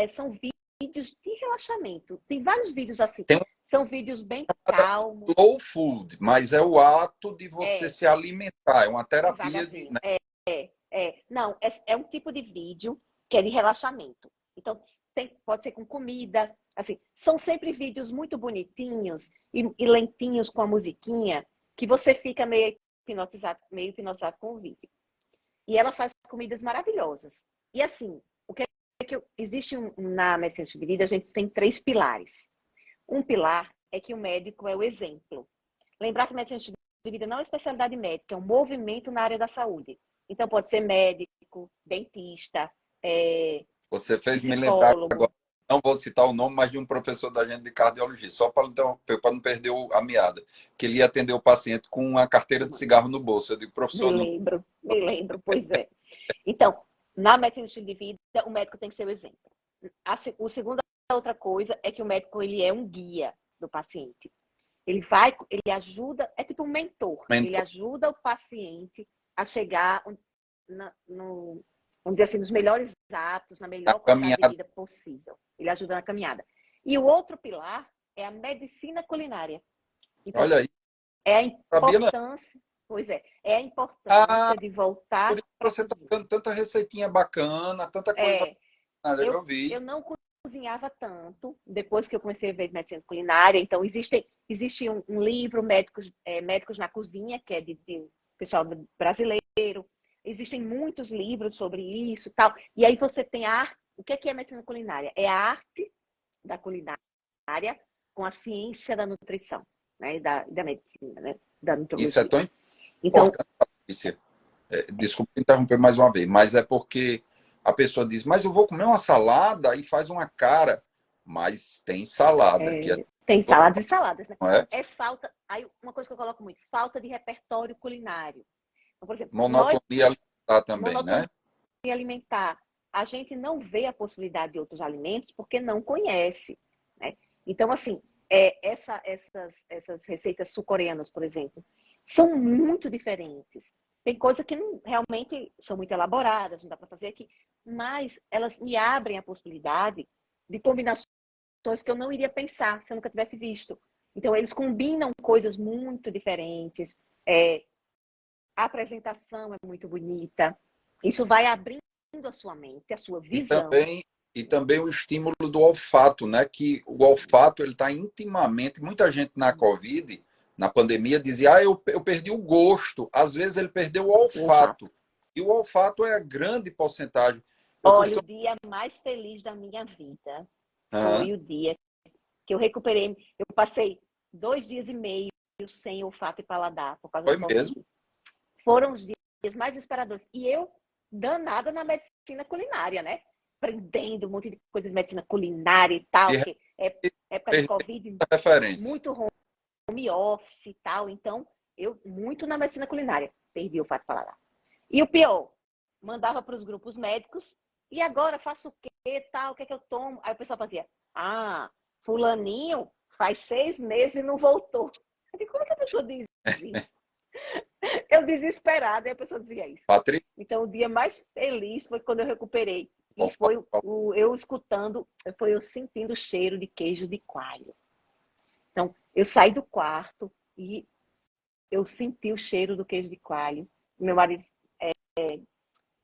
São vídeos de relaxamento. Tem vários vídeos assim. São vídeos bem calmos. Slow food, mas é o ato de você se alimentar. É uma terapia. Não, é um tipo de vídeo que é de relaxamento. Então, pode ser com comida. Assim, são sempre vídeos muito bonitinhos e lentinhos com a musiquinha, que você fica meio hipnotizado com o vídeo. E ela faz comidas maravilhosas. E assim, existe na medicina de vida, a gente tem 3 pilares. Um pilar é que o médico é o exemplo. Lembrar que medicina de vida não é especialidade médica, é um movimento na área da saúde. Então pode ser médico, dentista, Você fez psicólogo. Me lembrar agora, não vou citar o nome, mas de um professor da gente de cardiologia, só para não perder a meada, que ele ia atender o paciente com uma carteira de cigarro no bolso. Eu digo, professor... Me lembro, pois é. Então, na medicina de vida, o médico tem que ser o exemplo. Outra coisa é que o médico ele é um guia do paciente. Ele ajuda, é tipo um mentor. Ele ajuda o paciente a chegar vamos dizer assim, nos melhores hábitos, na melhor qualidade de vida possível. Ele ajuda na caminhada. E o outro pilar é a medicina culinária. Então, olha aí. É a importância, é a importância de voltar. Por isso você está dando tanta receitinha bacana, tanta coisa. Eu vi. Eu não cozinhava tanto depois que eu comecei a ver medicina culinária. Então, existe um livro, Médicos na Cozinha, que é de pessoal brasileiro. Existem muitos livros sobre isso e tal. E aí você tem a arte. O que é medicina culinária? É a arte da culinária com a ciência da nutrição, né? Da medicina, né? Da nutrologia. Isso é tão... Então, importante, Patrícia, desculpa interromper mais uma vez, mas é porque a pessoa diz, mas eu vou comer uma salada e faz uma cara, mas tem salada, que é tem saladas e saladas, né? não é? É falta. Aí, uma coisa que eu coloco muito, falta de repertório culinário. Então, por exemplo, nós, Monotonia alimentar também, monotonia né? alimentar, a gente não vê a possibilidade de outros alimentos porque não conhece, né? Então, assim, essas receitas sul-coreanas, por exemplo, são muito diferentes. Tem coisas que não, realmente são muito elaboradas, não dá para fazer aqui, mas elas me abrem a possibilidade de combinações que eu não iria pensar se eu nunca tivesse visto. Então, eles combinam coisas muito diferentes. A apresentação é muito bonita. Isso vai abrindo a sua mente, a sua E visão. também, e também o estímulo do olfato, né? Que o olfato ele está intimamente. Muita gente na Covid, na pandemia, dizia: eu perdi o gosto. Às vezes ele perdeu o O olfato. olfato. E o olfato é a grande porcentagem. Eu Olha, o costumo. dia mais feliz da minha vida Aham, foi o dia que eu recuperei. Eu passei 2 dias e meio sem olfato e paladar por causa da foi mesmo. Covid. Foram os dias mais esperadores. E eu, danada na medicina culinária, né? Aprendendo um monte de coisa de medicina culinária e tal, E que é época de perdi Covid, a referência. muito home office e tal. Então, eu muito na medicina culinária. Perdi o olfato e paladar. E o pior, mandava para os grupos médicos, e agora faço o quê, tal, o que é que eu tomo? Aí o pessoal fazia, fulaninho faz 6 meses e não voltou. Eu digo, como é que a pessoa diz isso? Eu desesperada, e a pessoa dizia isso. Patrícia, Então, o dia mais feliz foi quando eu recuperei. E foi olfato. eu escutando, foi eu sentindo o cheiro de queijo de coalho. Então, eu saí do quarto e eu senti o cheiro do queijo de coalho. Meu marido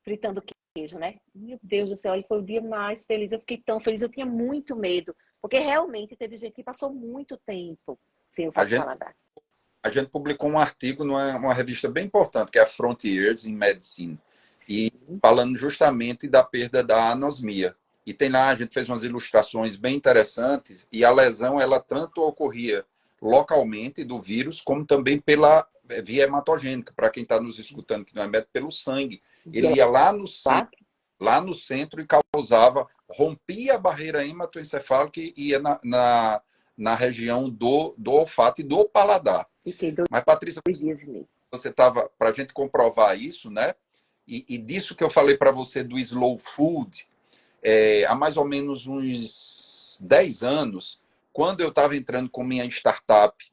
fritando queijo, né? Meu Deus do céu, ele foi o dia mais feliz. Eu fiquei tão feliz, eu tinha muito medo, porque realmente teve gente que passou muito tempo sem A olfato e gente, paladar. a gente publicou um artigo numa revista bem importante, que é a Frontiers in Medicine, e Sim. falando justamente da perda da anosmia. E tem lá, a gente fez umas ilustrações bem interessantes, e a lesão, ela tanto ocorria localmente do vírus, como também pela via hematogênica, para quem está nos escutando que não é médico, pelo sangue. Ele ia lá no centro e causava, rompia a barreira hematoencefálica e ia na região do olfato e do paladar. Fiquei dois Mas, Patrícia, dias e meio. você estava, para a gente comprovar isso, né? E disso que eu falei para você do slow food, há mais ou menos uns 10 anos, quando eu estava entrando com minha startup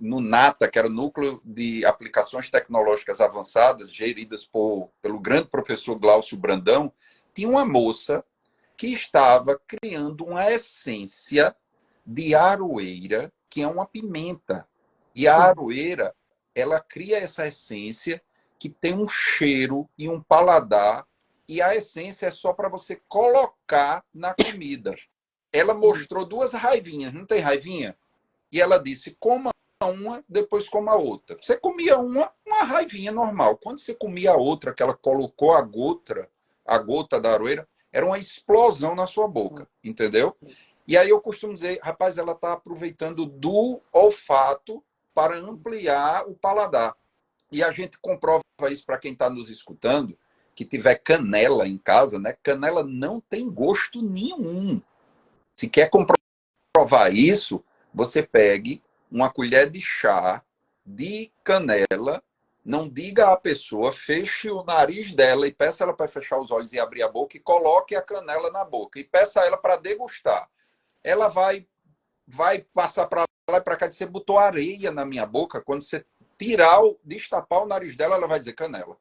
no NATA, que era o Núcleo de Aplicações Tecnológicas Avançadas, geridas pelo grande professor Glaucio Brandão, tinha uma moça que estava criando uma essência de aroeira, que é uma pimenta. E a Sim. aroeira, ela cria essa essência que tem um cheiro e um paladar, e a essência é só para você colocar na comida. Ela mostrou duas raivinhas, não tem raivinha? E ela disse, coma uma, depois coma a outra. Você comia uma raivinha normal. Quando você comia a outra, que ela colocou a gota da aroeira, era uma explosão na sua boca, entendeu? E aí eu costumo dizer, rapaz, ela está aproveitando do olfato para ampliar o paladar. E a gente comprova isso para quem está nos escutando, que tiver canela em casa, né? Canela não tem gosto nenhum. Se quer comprovar isso, você pegue uma colher de chá de canela, não diga à pessoa, feche o nariz dela e peça ela para fechar os olhos e abrir a boca e coloque a canela na boca e peça ela para degustar. Ela vai passar para lá e para cá, você botou areia na minha boca, quando você destapar o nariz dela, ela vai dizer canela.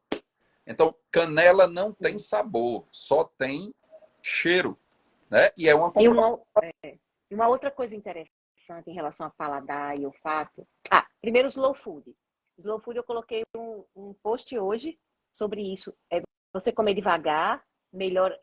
Então, canela não tem sabor, só tem cheiro, né? E é uma E comprovação. uma outra coisa interessante em relação a paladar e olfato. Primeiro, slow food. Slow food, eu coloquei um post hoje sobre isso. Você comer devagar, melhor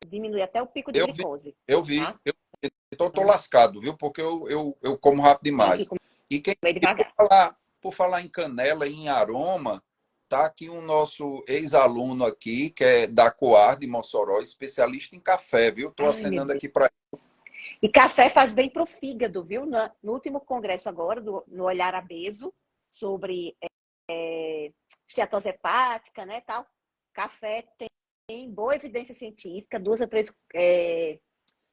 diminuir até o pico de Eu vi, glicose. eu vi. Tá? Então, eu tô Então, lascado, viu? Porque eu como rápido tem que demais. E, quem, comer e devagar. por falar em canela e em aroma, tá aqui um nosso ex-aluno aqui, que é da Coar de Mossoró, especialista em café, viu? Tô Ai, meu acenando Deus. aqui para. E café faz bem pro fígado, viu? No último congresso agora, no Olhar Abeso, sobre esteatose hepática, né, tal. Café tem boa evidência científica, 2 a 3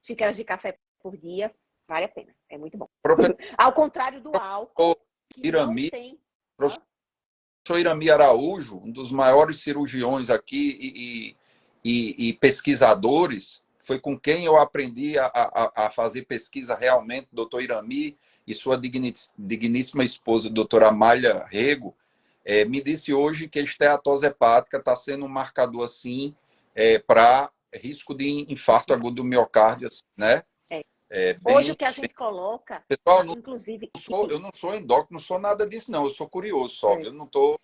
xícaras de café por dia, vale a pena, é muito bom. Professor Ao contrário do álcool, que não Irami, tem... professor Irami Araújo, um dos maiores cirurgiões aqui e pesquisadores, foi com quem eu aprendi a fazer pesquisa realmente, doutor Irami e sua digníssima esposa, doutora Amália Rego, me disse hoje que a esteatose hepática está sendo um marcador assim para risco de infarto agudo do miocárdio, assim, né? Hoje o que a gente coloca, Pessoal, inclusive... eu não sou endócrino, não sou nada disso, não. Eu sou curioso só. Eu não estou...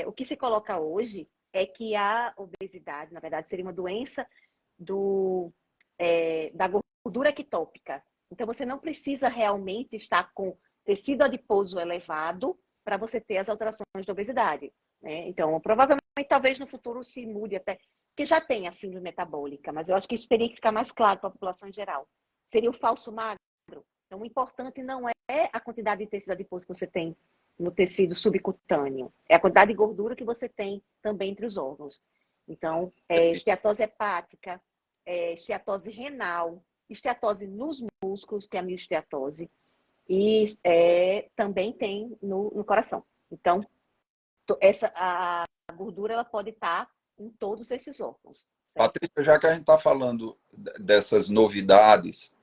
O que se coloca hoje é que a obesidade, na verdade, seria uma doença da gordura ectópica. Então, você não precisa realmente estar com tecido adiposo elevado para você ter as alterações da obesidade, né? Então, provavelmente, talvez no futuro se mude até, porque já tem a síndrome metabólica, mas eu acho que isso teria que ficar mais claro para a população em geral. Seria o falso magro. Então, o importante não é a quantidade de tecido adiposo que você tem no tecido subcutâneo, é a quantidade de gordura que você tem também entre os órgãos. Então, esteatose hepática, esteatose renal, esteatose nos músculos, que é a mioesteatose, e também tem no coração. Então, a gordura ela pode estar em todos esses órgãos. Certo? Patrícia, já que a gente está falando dessas novidades,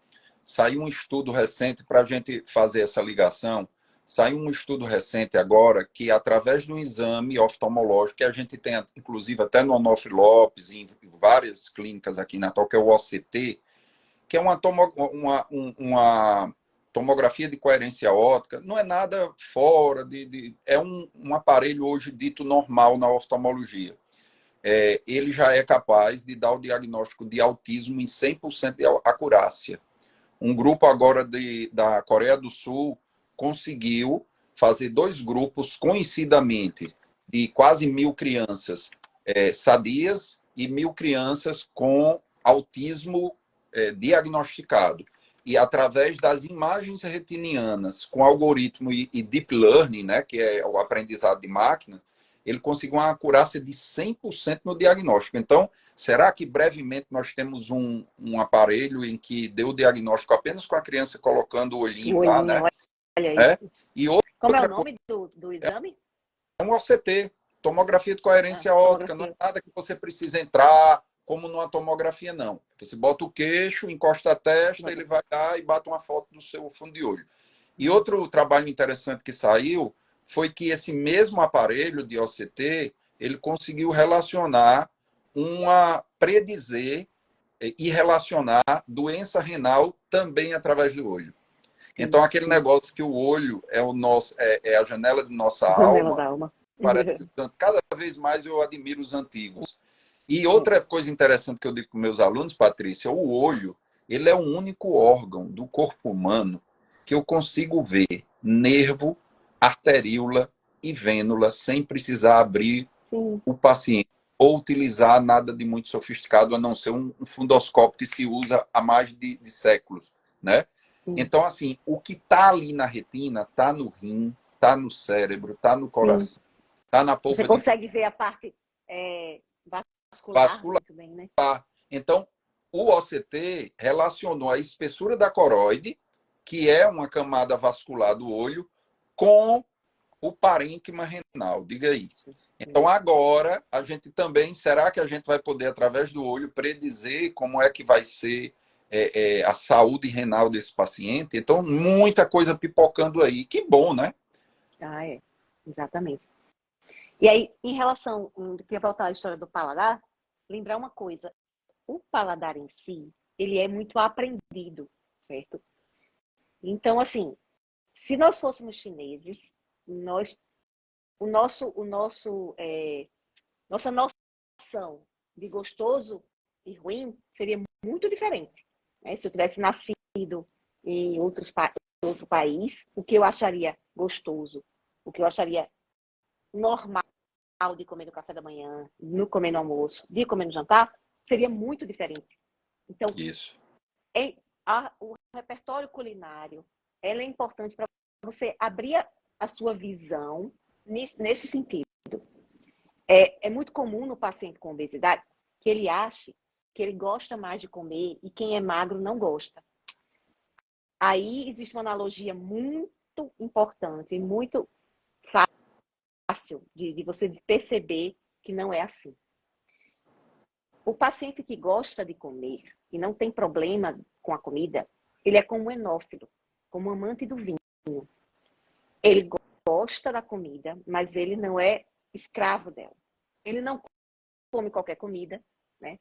saiu um estudo recente para a gente fazer essa ligação. Saiu um estudo recente agora que, através do exame oftalmológico, que a gente tem, inclusive, até no Onofre Lopes, em várias clínicas aqui em Natal, que é o OCT, que é uma tomografia de coerência óptica, não é nada fora é um aparelho hoje dito normal na oftalmologia. Ele já é capaz de dar o diagnóstico de autismo em 100% de acurácia. Um grupo agora da Coreia do Sul conseguiu fazer 2 grupos conhecidamente de quase 1.000 crianças sadias e 1.000 crianças com autismo diagnosticado. E através das imagens retinianas com algoritmo e deep learning, né, que é o aprendizado de máquina, ele conseguiu uma acurácia de 100% no diagnóstico. Então, será que brevemente nós temos um aparelho em que deu o diagnóstico apenas com a criança colocando o olhinho lá, né? Olha aí. E como é o nome do exame? É um OCT, tomografia de coerência óptica. Não é nada que você precisa entrar como numa tomografia, não. Você bota o queixo, encosta a testa, ele vai lá e bate uma foto do seu fundo de olho. E outro trabalho interessante que saiu foi que esse mesmo aparelho de OCT, ele conseguiu predizer e relacionar doença renal também através do olho. Então, aquele negócio que o olho é a janela de nossa alma, parece que cada vez mais eu admiro os antigos. E outra coisa interessante que eu digo para meus alunos, Patrícia, o olho, ele é o único órgão do corpo humano que eu consigo ver nervo, arteríola e vênula sem precisar abrir o paciente ou utilizar nada de muito sofisticado, a não ser um fundoscópio que se usa há mais de séculos, né? Então, assim, o que está ali na retina está no rim, está no cérebro, está no coração, está na polpa. Você consegue ver a parte vascular muito bem, né? Então, o OCT relacionou a espessura da coroide, que é uma camada vascular do olho, com o parênquima renal. Diga aí. Então, agora, a gente também... Será que a gente vai poder, através do olho, predizer como é que vai ser a saúde renal desse paciente? Então, muita coisa pipocando aí. Que bom, né? Exatamente. E aí, em relação... Eu queria voltar à história do paladar, lembrar uma coisa. O paladar em si, ele é muito aprendido, certo? Então, assim, se nós fôssemos chineses, nossa noção de gostoso e ruim seria muito diferente, né? Se eu tivesse nascido em outro país, o que eu acharia gostoso, o que eu acharia normal de comer no café da manhã, de comer no almoço, de comer no jantar, seria muito diferente. Então, isso. O repertório culinário, ela é importante para você abrir a sua visão, nesse sentido. É muito comum no paciente com obesidade que ele ache que ele gosta mais de comer e quem é magro não gosta. Aí existe uma analogia muito importante e muito fácil de você perceber que não é assim. O paciente que gosta de comer e não tem problema com a comida, ele é como um enófilo, como um amante do vinho. Ele gosta da comida, mas ele não é escravo dela. Ele não come qualquer comida, né?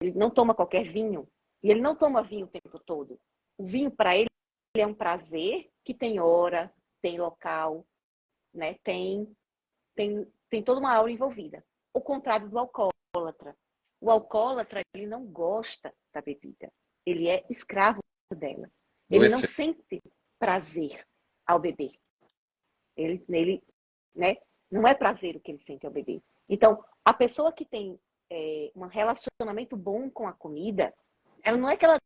Ele não toma qualquer vinho. E ele não toma vinho o tempo todo. O vinho, para ele, é um prazer que tem hora, tem local, né? Tem toda uma aura envolvida. O contrário do alcoólatra. O alcoólatra, ele não gosta da bebida. Ele é escravo dela. Ele não sente prazer ao beber. Ele, né? Não é prazer o que ele sente ao beber. Então, a pessoa que tem um relacionamento bom com a comida, ela não é que ela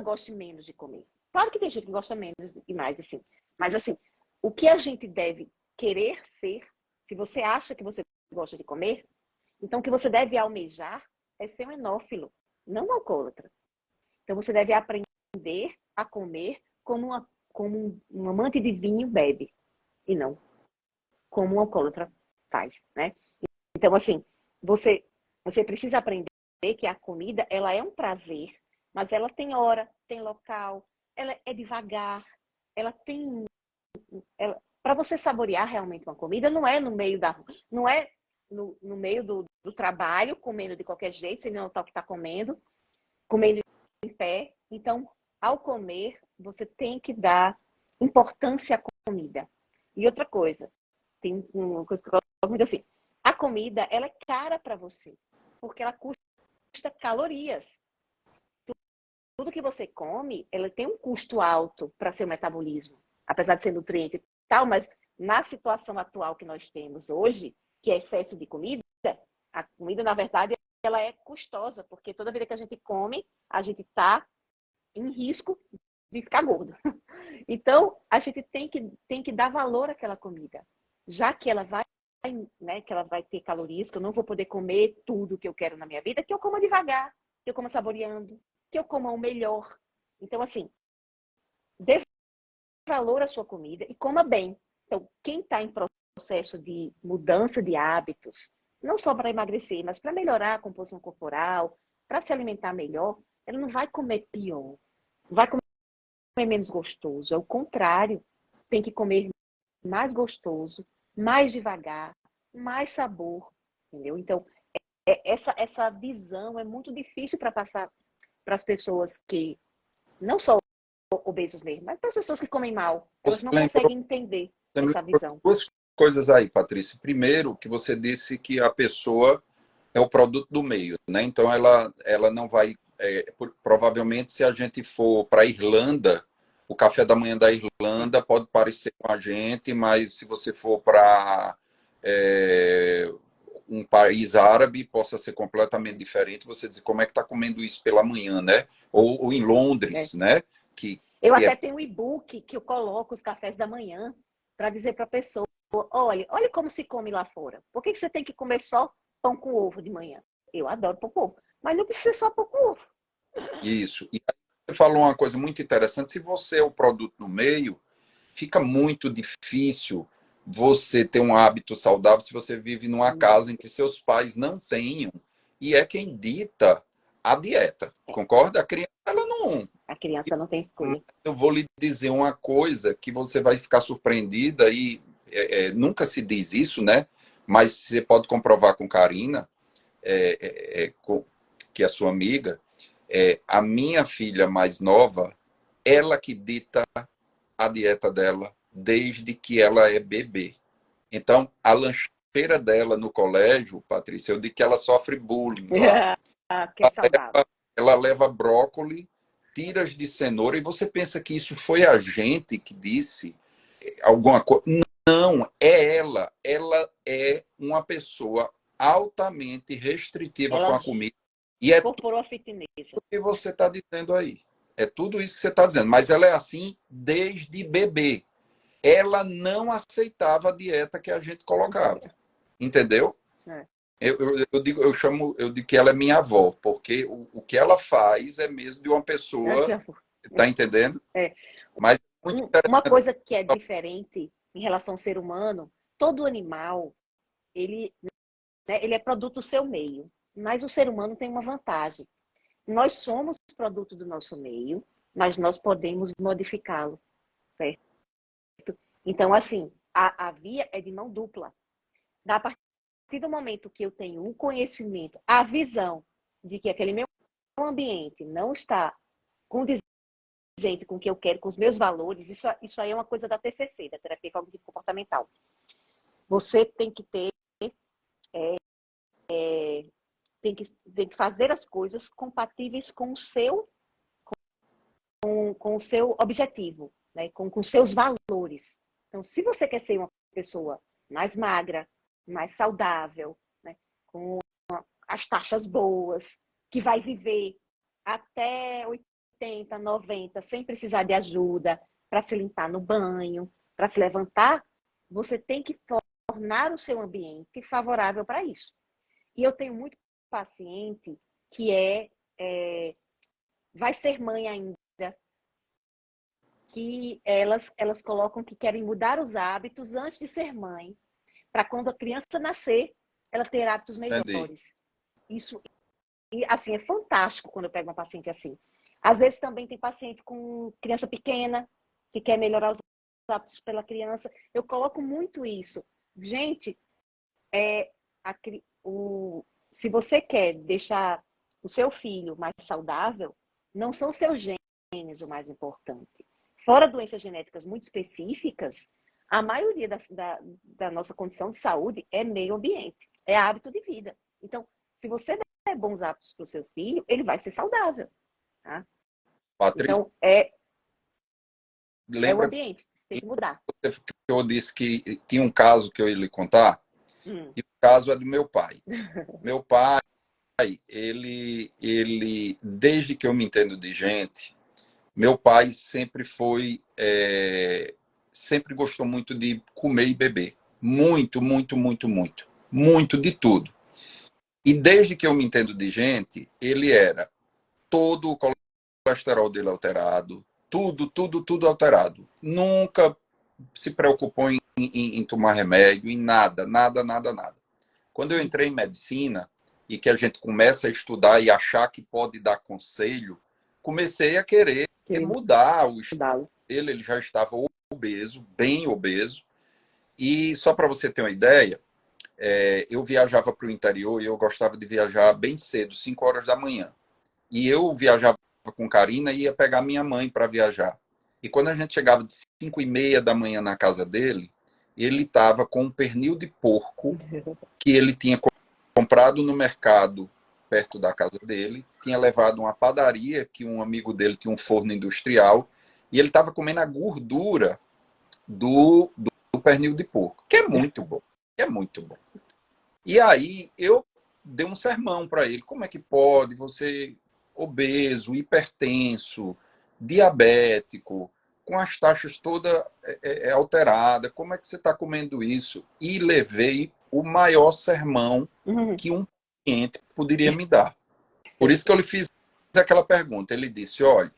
goste menos de comer. Claro que tem gente que gosta menos e mais, assim. Mas, assim, o que a gente deve querer ser, se você acha que você gosta de comer, então o que você deve almejar é ser um enófilo, não um alcoólatra. Então, você deve aprender a comer como um amante de vinho bebe, e não como um alcoólatra faz, né? Então, assim, você precisa aprender que a comida, ela é um prazer, mas ela tem hora, tem local, ela é devagar, ela tem... Para você saborear realmente uma comida, não é no meio não é no meio do trabalho, comendo de qualquer jeito, sem notar o que está comendo em pé. Então, ao comer, você tem que dar importância à comida. E outra coisa, tem uma coisa que eu gosto muito assim, a comida, ela é cara para você, porque ela custa calorias. Tudo que você come, ela tem um custo alto para seu metabolismo, apesar de ser nutriente e tal, mas na situação atual que nós temos hoje, que é excesso de comida, a comida, na verdade, ela é custosa, porque toda vez que a gente come, a gente está em risco de ficar gordo. Então, a gente tem que dar valor àquela comida, já que ela vai, né, que ela vai ter calorias, que eu não vou poder comer tudo que eu quero na minha vida, que eu coma devagar, que eu coma saboreando, que eu coma o melhor. Então, assim, dê valor à sua comida e coma bem. Então, quem está em processo de mudança de hábitos, não só para emagrecer, mas para melhorar a composição corporal, para se alimentar melhor, ele não vai comer pior, não vai comer menos gostoso. É o contrário. Tem que comer mais gostoso, mais devagar, mais sabor, entendeu? Então, essa visão é muito difícil para passar para as pessoas que, não só obesos mesmo, mas para as pessoas que comem mal. Elas não conseguem entender essa visão. Duas coisas aí, Patrícia. Primeiro, que você disse que a pessoa é o produto do meio, né? Então, ela não vai... provavelmente, se a gente for para a Irlanda, o café da manhã da Irlanda pode parecer com a gente, mas se você for para um país árabe, possa ser completamente diferente. Você diz como é que está comendo isso pela manhã, né? Ou em Londres, né? Eu até tenho um e-book que eu coloco os cafés da manhã para dizer para a pessoa, olha como se come lá fora. Por que você tem que comer só pão com ovo de manhã? Eu adoro pão com ovo, mas não precisa ser só pão com ovo. Isso. E você falou uma coisa muito interessante. Se você é o produto no meio, fica muito difícil você ter um hábito saudável se você vive numa casa em que seus pais não tenham e é quem dita a dieta. Concorda? A criança, ela não... A criança não tem escolha. Eu vou lhe dizer uma coisa que você vai ficar surpreendida e nunca se diz isso, né? Mas você pode comprovar com Karina, que é a sua amiga, a minha filha mais nova, ela que dita a dieta dela desde que ela é bebê. Então, a lancheira dela no colégio, Patrícia, eu digo que ela sofre bullying lá. Que é saudável. Ela leva brócolis, tiras de cenoura, e você pensa que isso foi a gente que disse alguma coisa? Não, é ela. Ela é uma pessoa altamente restritiva com a comida. E é tudo que você está dizendo aí. É tudo isso que você está dizendo. Mas ela é assim desde bebê. ela não aceitava a dieta que a gente colocava. Entendeu? É. Eu digo que ela é minha avó, porque o que ela faz é mesmo de uma pessoa, tá entendendo? É. Mas muito Uma interessante. coisa que é diferente em relação ao ser humano, todo animal, ele, né, ele é produto do seu meio, mas o ser humano tem uma vantagem. Nós somos produto do nosso meio, mas nós podemos modificá-lo, certo? Então, assim, a via é de mão dupla. A partir do momento que eu tenho o conhecimento, a visão de que aquele meu ambiente não está condizente com o que eu quero, com os meus valores, isso aí é uma coisa da TCC, da terapia cognitivo comportamental. Você tem que ter, tem que fazer as coisas compatíveis com o seu objetivo, né? com os seus valores. Então, se você quer ser uma pessoa mais magra, mais saudável, né? Com as taxas boas, que vai viver até 80, 90, sem precisar de ajuda, para se limpar no banho, para se levantar, você tem que tornar o seu ambiente favorável para isso. E eu tenho muito paciente que vai ser mãe ainda, que elas colocam que querem mudar os hábitos antes de ser mãe, para quando a criança nascer, ela ter hábitos melhores. Isso, e, assim, é fantástico quando eu pego uma paciente assim. Às vezes também tem paciente com criança pequena, que quer melhorar os hábitos pela criança. Eu coloco muito isso. Gente, se você quer deixar o seu filho mais saudável, não são seus genes o mais importante. Fora doenças genéticas muito específicas, a maioria da nossa condição de saúde é meio ambiente, é hábito de vida. Então, se você der bons hábitos para o seu filho, ele vai ser saudável. Tá? Patrícia, então, é o lembra ambiente, você tem que mudar. que eu disse que tinha um caso que eu ia lhe contar? E o caso é do meu pai. Meu pai, ele desde que eu me entendo de gente, meu pai sempre foi, sempre gostou muito de comer e beber. Muito, muito, muito, muito. Muito de tudo. E desde que eu me entendo de gente, ele era todo o colesterol dele alterado, tudo, tudo, tudo alterado. Nunca se preocupou em tomar remédio, em nada, nada, nada, nada. Quando eu entrei em medicina e que a gente começa a estudar e achar que pode dar conselho, comecei a querer mudar o estado dele. Ele já estava obeso, bem obeso. E só para você ter uma ideia, eu viajava para o interior e eu gostava de viajar bem cedo, 5 horas da manhã. E eu viajava com Karina e ia pegar minha mãe para viajar. E quando a gente chegava de 5:30 da manhã na casa dele, ele estava com um pernil de porco que ele tinha comprado no mercado perto da casa dele, tinha levado uma padaria que um amigo dele tinha um forno industrial, e ele estava comendo a gordura do pernil de porco, que é muito bom, que é muito bom. E aí eu dei um sermão para ele, como é que pode você, obeso, hipertenso, diabético, com as taxas todas alteradas, como é que você está comendo isso? E levei o maior sermão que um cliente poderia me dar. Por isso que eu lhe fiz aquela pergunta. Ele disse, olha,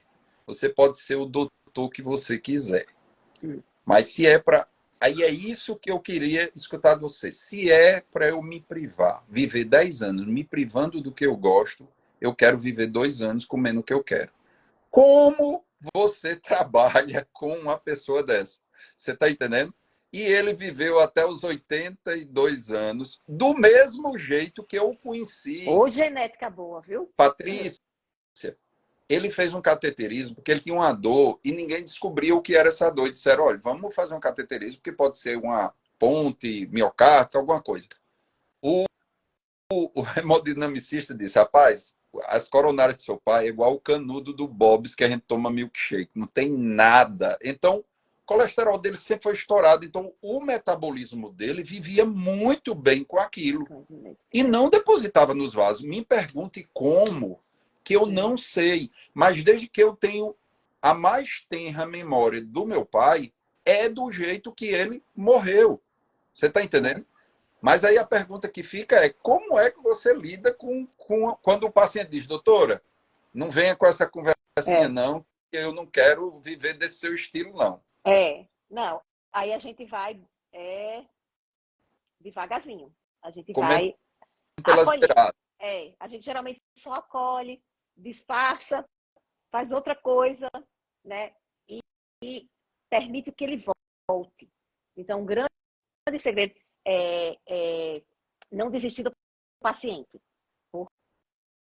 você pode ser o doutor que você quiser, mas se é para... Aí é isso que eu queria escutar de você. Se é para eu me privar, viver 10 anos me privando do que eu gosto, eu quero viver 2 anos comendo o que eu quero. Como você trabalha com uma pessoa dessa? Você está entendendo? E ele viveu até os 82 anos, do mesmo jeito que eu o conheci. Ô, genética boa, viu? Patrícia, ele fez um cateterismo porque ele tinha uma dor e ninguém descobriu o que era essa dor. E disseram, olha, vamos fazer um cateterismo porque pode ser uma ponte miocárdica, alguma coisa. O hemodinamicista disse, rapaz, as coronárias do seu pai é igual o canudo do Bob's que a gente toma milkshake, não tem nada. Então, o colesterol dele sempre foi estourado. Então, o metabolismo dele vivia muito bem com aquilo e não depositava nos vasos. Me pergunte como, que eu não sei. Mas desde que eu tenho a mais tenra memória do meu pai, é do jeito que ele morreu. Você está entendendo? Mas aí a pergunta que fica é, como é que você lida quando o paciente diz, doutora, não venha com essa conversinha É, não, que eu não quero viver desse seu estilo, não. não. Aí a gente vai devagarzinho. A gente Comendo vai pelas acolhendo. beiradas. A gente geralmente só acolhe, disfarça, faz outra coisa, né? E permite que ele volte. Então, um grande segredo é não desistir do paciente,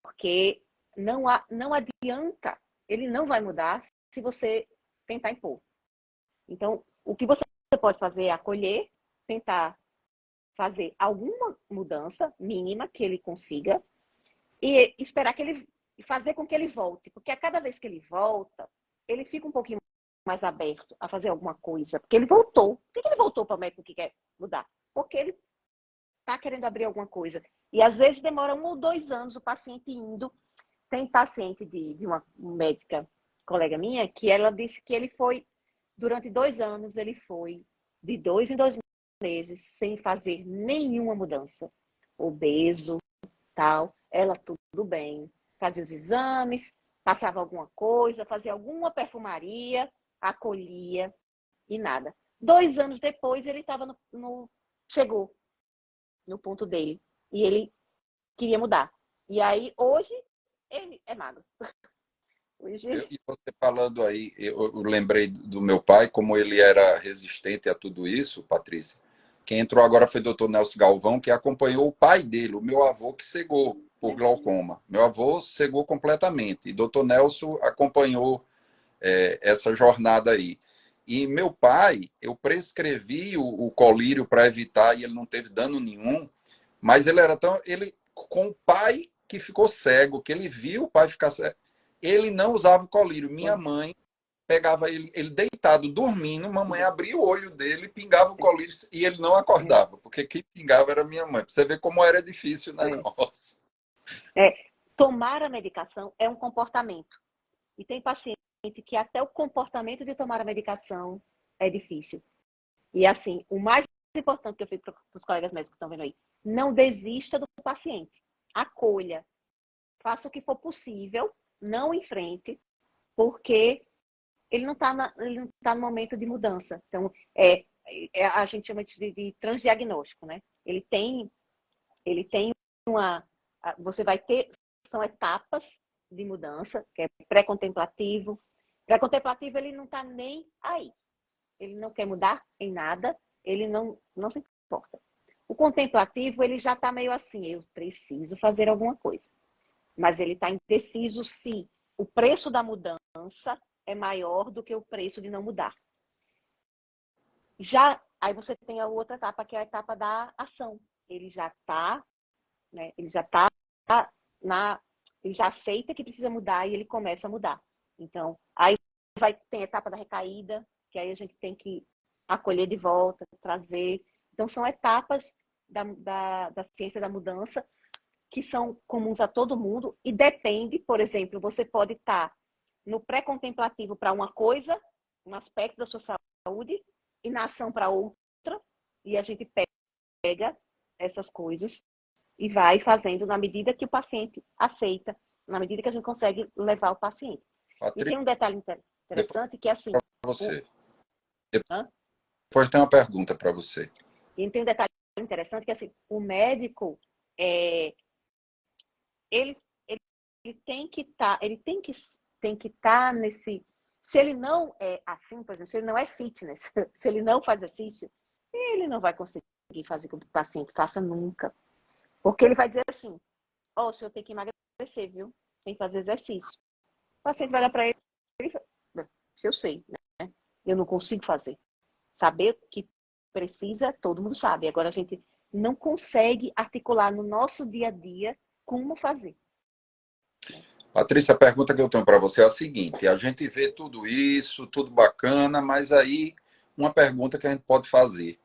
porque não adianta, ele não vai mudar se você tentar impor. Então, o que você pode fazer é acolher, tentar fazer alguma mudança mínima que ele consiga e esperar que ele fazer com que ele volte, porque a cada vez que ele volta, ele fica um pouquinho mais aberto a fazer alguma coisa, porque ele voltou. Por que ele voltou para o médico que quer mudar? Porque ele está querendo abrir alguma coisa. E às vezes demora 1 ou 2 anos o paciente indo. Tem paciente de uma médica, colega minha, que ela disse que ele foi, durante 2 anos, ele foi de 2 em 2 meses, sem fazer nenhuma mudança. Obeso, tal, ela tudo bem. Fazia os exames, passava alguma coisa, fazia alguma perfumaria, acolhia e nada. 2 anos depois, ele estava chegou no ponto dele. E ele queria mudar. E aí, hoje, ele é magro. Hoje, E você falando aí, eu lembrei do meu pai, como ele era resistente a tudo isso, Patrícia. Quem entrou agora foi o doutor Nelson Galvão, que acompanhou o pai dele, o meu avô, que cegou por glaucoma. Meu avô cegou completamente. E doutor Nelson acompanhou essa jornada aí. E meu pai, eu prescrevi o colírio para evitar e ele não teve dano nenhum, mas ele era tão. Ele, com o pai que ficou cego, que ele viu o pai ficar cego, ele não usava o colírio. Minha mãe pegava ele deitado, dormindo, mamãe abria o olho dele, pingava o colírio e ele não acordava, porque quem pingava era minha mãe. Pra você ver como era difícil o negócio. tomar a medicação é um comportamento. E tem paciente que até o comportamento de tomar a medicação é difícil. E assim, o mais importante que eu fico para os colegas médicos que estão vendo aí, não desista do paciente. Acolha. Faça o que for possível, não enfrente, porque ele não está no momento de mudança. Então, a gente chama de transdiagnóstico, né? Ele tem uma... Você vai ter... São etapas de mudança, que é pré-contemplativo. Pré-contemplativo, ele não está nem aí. Ele não quer mudar em nada, ele não se importa. O contemplativo, ele já está meio assim, eu preciso fazer alguma coisa. Mas ele está indeciso se o preço da mudança é maior do que o preço de não mudar. Já, aí você tem a outra etapa, que é a etapa da ação. Ele já está, né, ele já aceita que precisa mudar e ele começa a mudar. Então, aí tem a etapa da recaída, que aí a gente tem que acolher de volta, trazer. Então, são etapas da ciência da mudança que são comuns a todo mundo e depende, por exemplo, você pode estar no pré-contemplativo para uma coisa, um aspecto da sua saúde, e na ação para outra, e a gente pega essas coisas e vai fazendo na medida que o paciente aceita, na medida que a gente consegue levar o paciente. E Patrícia, tem um detalhe interessante que é assim... você. Hã? Depois tem uma pergunta para você. E tem um detalhe interessante que assim, o médico, ele tem que estar, nesse... Se ele não é assim, por exemplo, se ele não é fitness, se ele não faz exercício, ele não vai conseguir fazer com que o paciente faça nunca. Porque ele vai dizer assim, o senhor tem que emagrecer, viu? Tem que fazer exercício. O paciente vai olhar para ele e fala, se eu sei, né? Eu não consigo fazer. Saber que precisa, todo mundo sabe. Agora a gente não consegue articular no nosso dia a dia como fazer. Patrícia, a pergunta que eu tenho para você é a seguinte: a gente vê tudo isso, tudo bacana, mas aí uma pergunta que a gente pode fazer.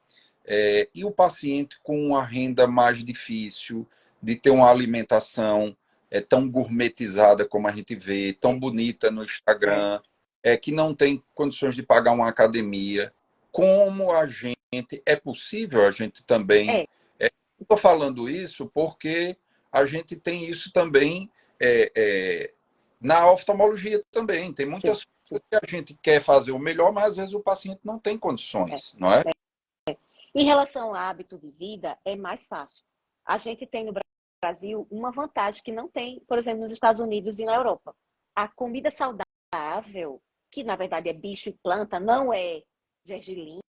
E o paciente com uma renda mais difícil, de ter uma alimentação tão gourmetizada como a gente vê, tão bonita no Instagram, que não tem condições de pagar uma academia. como a gente... É possível a gente também... Estou falando isso porque a gente tem isso também na oftalmologia também. Tem muitas coisas que a gente quer fazer o melhor, mas às vezes o paciente não tem condições, não é? Em relação ao hábito de vida, é mais fácil. A gente tem no Brasil uma vantagem que não tem, por exemplo, nos Estados Unidos e na Europa. A comida saudável, que na verdade é bicho e planta, não é gergelim,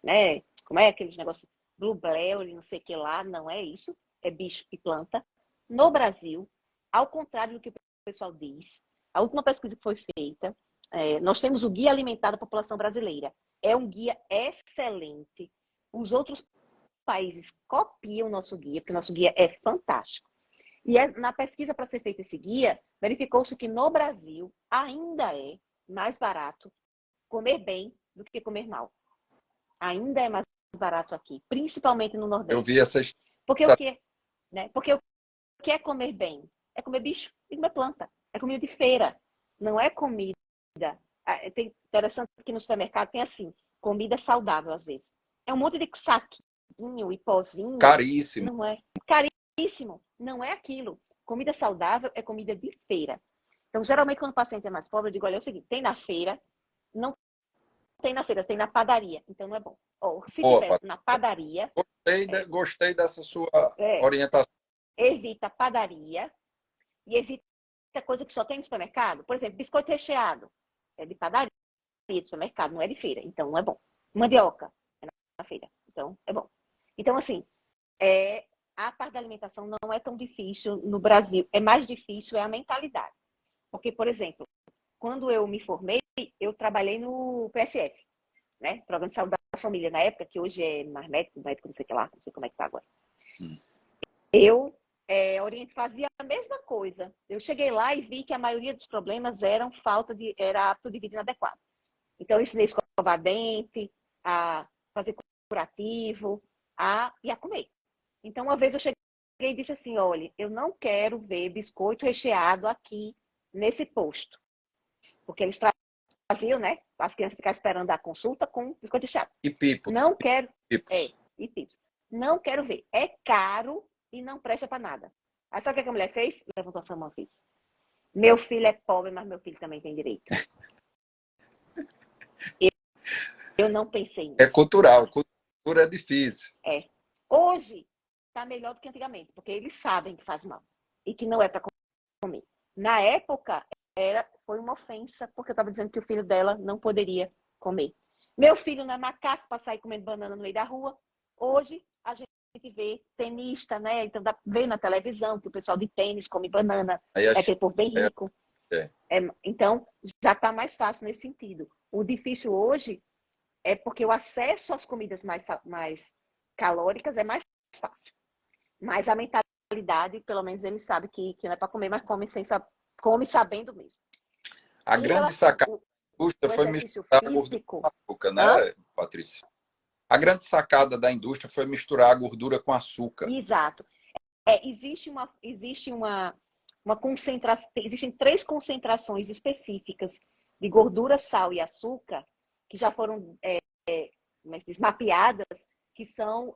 né? Como é aqueles negócios blueberry, não sei o que lá, não é isso, é bicho e planta. No Brasil, ao contrário do que o pessoal diz, a última pesquisa que foi feita, nós temos o Guia Alimentar da População Brasileira. É um guia excelente. Os outros países copiam o nosso guia, porque o nosso guia é fantástico. E na pesquisa para ser feito esse guia, verificou-se que no Brasil ainda é mais barato comer bem do que comer mal. Ainda é mais barato aqui, principalmente no Nordeste. Eu vi essa história. Porque o que, né? Porque o que é comer bem? É comer bicho e comer planta. É comida de feira. Não é comida. Tem interessante que no supermercado tem assim, comida saudável às vezes. É um monte de saquinho e pozinho. Caríssimo. Não é. Caríssimo. Não é aquilo. Comida saudável é comida de feira. Então, geralmente, quando o paciente é mais pobre, eu digo, olha, é o seguinte, tem na feira, não tem na feira, tem na padaria, então não é bom. Ou se tiver na padaria... Gostei dessa sua orientação. Evita padaria e evita coisa que só tem no supermercado. Por exemplo, biscoito recheado. É de padaria, de supermercado, não é de feira, então não é bom. Mandioca é na feira, então é bom. Então, assim, a parte da alimentação não é tão difícil no Brasil. É mais difícil a mentalidade. Porque, por exemplo, quando eu me formei, eu trabalhei no PSF, né? Programa de Saúde da Família, na época, que hoje é mais médico, não sei o que lá, não sei como é que tá agora. Eu fazia a mesma coisa. Eu cheguei lá e vi que a maioria dos problemas era hábito de vida inadequado. Então, eu ensinei a escovar dente, a fazer curativo, e a comer. Então, uma vez eu cheguei e disse assim, olha, eu não quero ver biscoito recheado aqui nesse posto. Porque eles traziam, né? As crianças ficavam esperando a consulta com biscoito recheado. E pipo. Não quero. Pipos. E pipos. Não quero ver. É caro e não presta para nada. Aí sabe o que a mulher fez? Levantou a sua mão e fez. Meu filho é pobre, mas meu filho também tem direito. Eu não pensei nisso. É cultural. Cultura é difícil. Hoje está melhor do que antigamente, porque eles sabem que faz mal e que não é para comer. Na época, foi uma ofensa, porque eu estava dizendo que o filho dela não poderia comer. Meu filho não é macaco para sair comendo banana no meio da rua. Hoje, a gente vê tenista, né? Então, vê na televisão que o pessoal de tênis come banana. É aquele povo bem rico. Então, já está mais fácil nesse sentido. O difícil hoje é porque o acesso às comidas mais calóricas é mais fácil. Mas a mentalidade, pelo menos ele sabe que não é para comer, mas come sabendo mesmo. A grande sacada da indústria foi misturar a gordura com açúcar, né, Patrícia? A grande sacada da indústria foi misturar a gordura com açúcar. Exato. Existe uma concentração, existem 3 concentrações específicas de gordura, sal e açúcar que já foram mapeadas, que são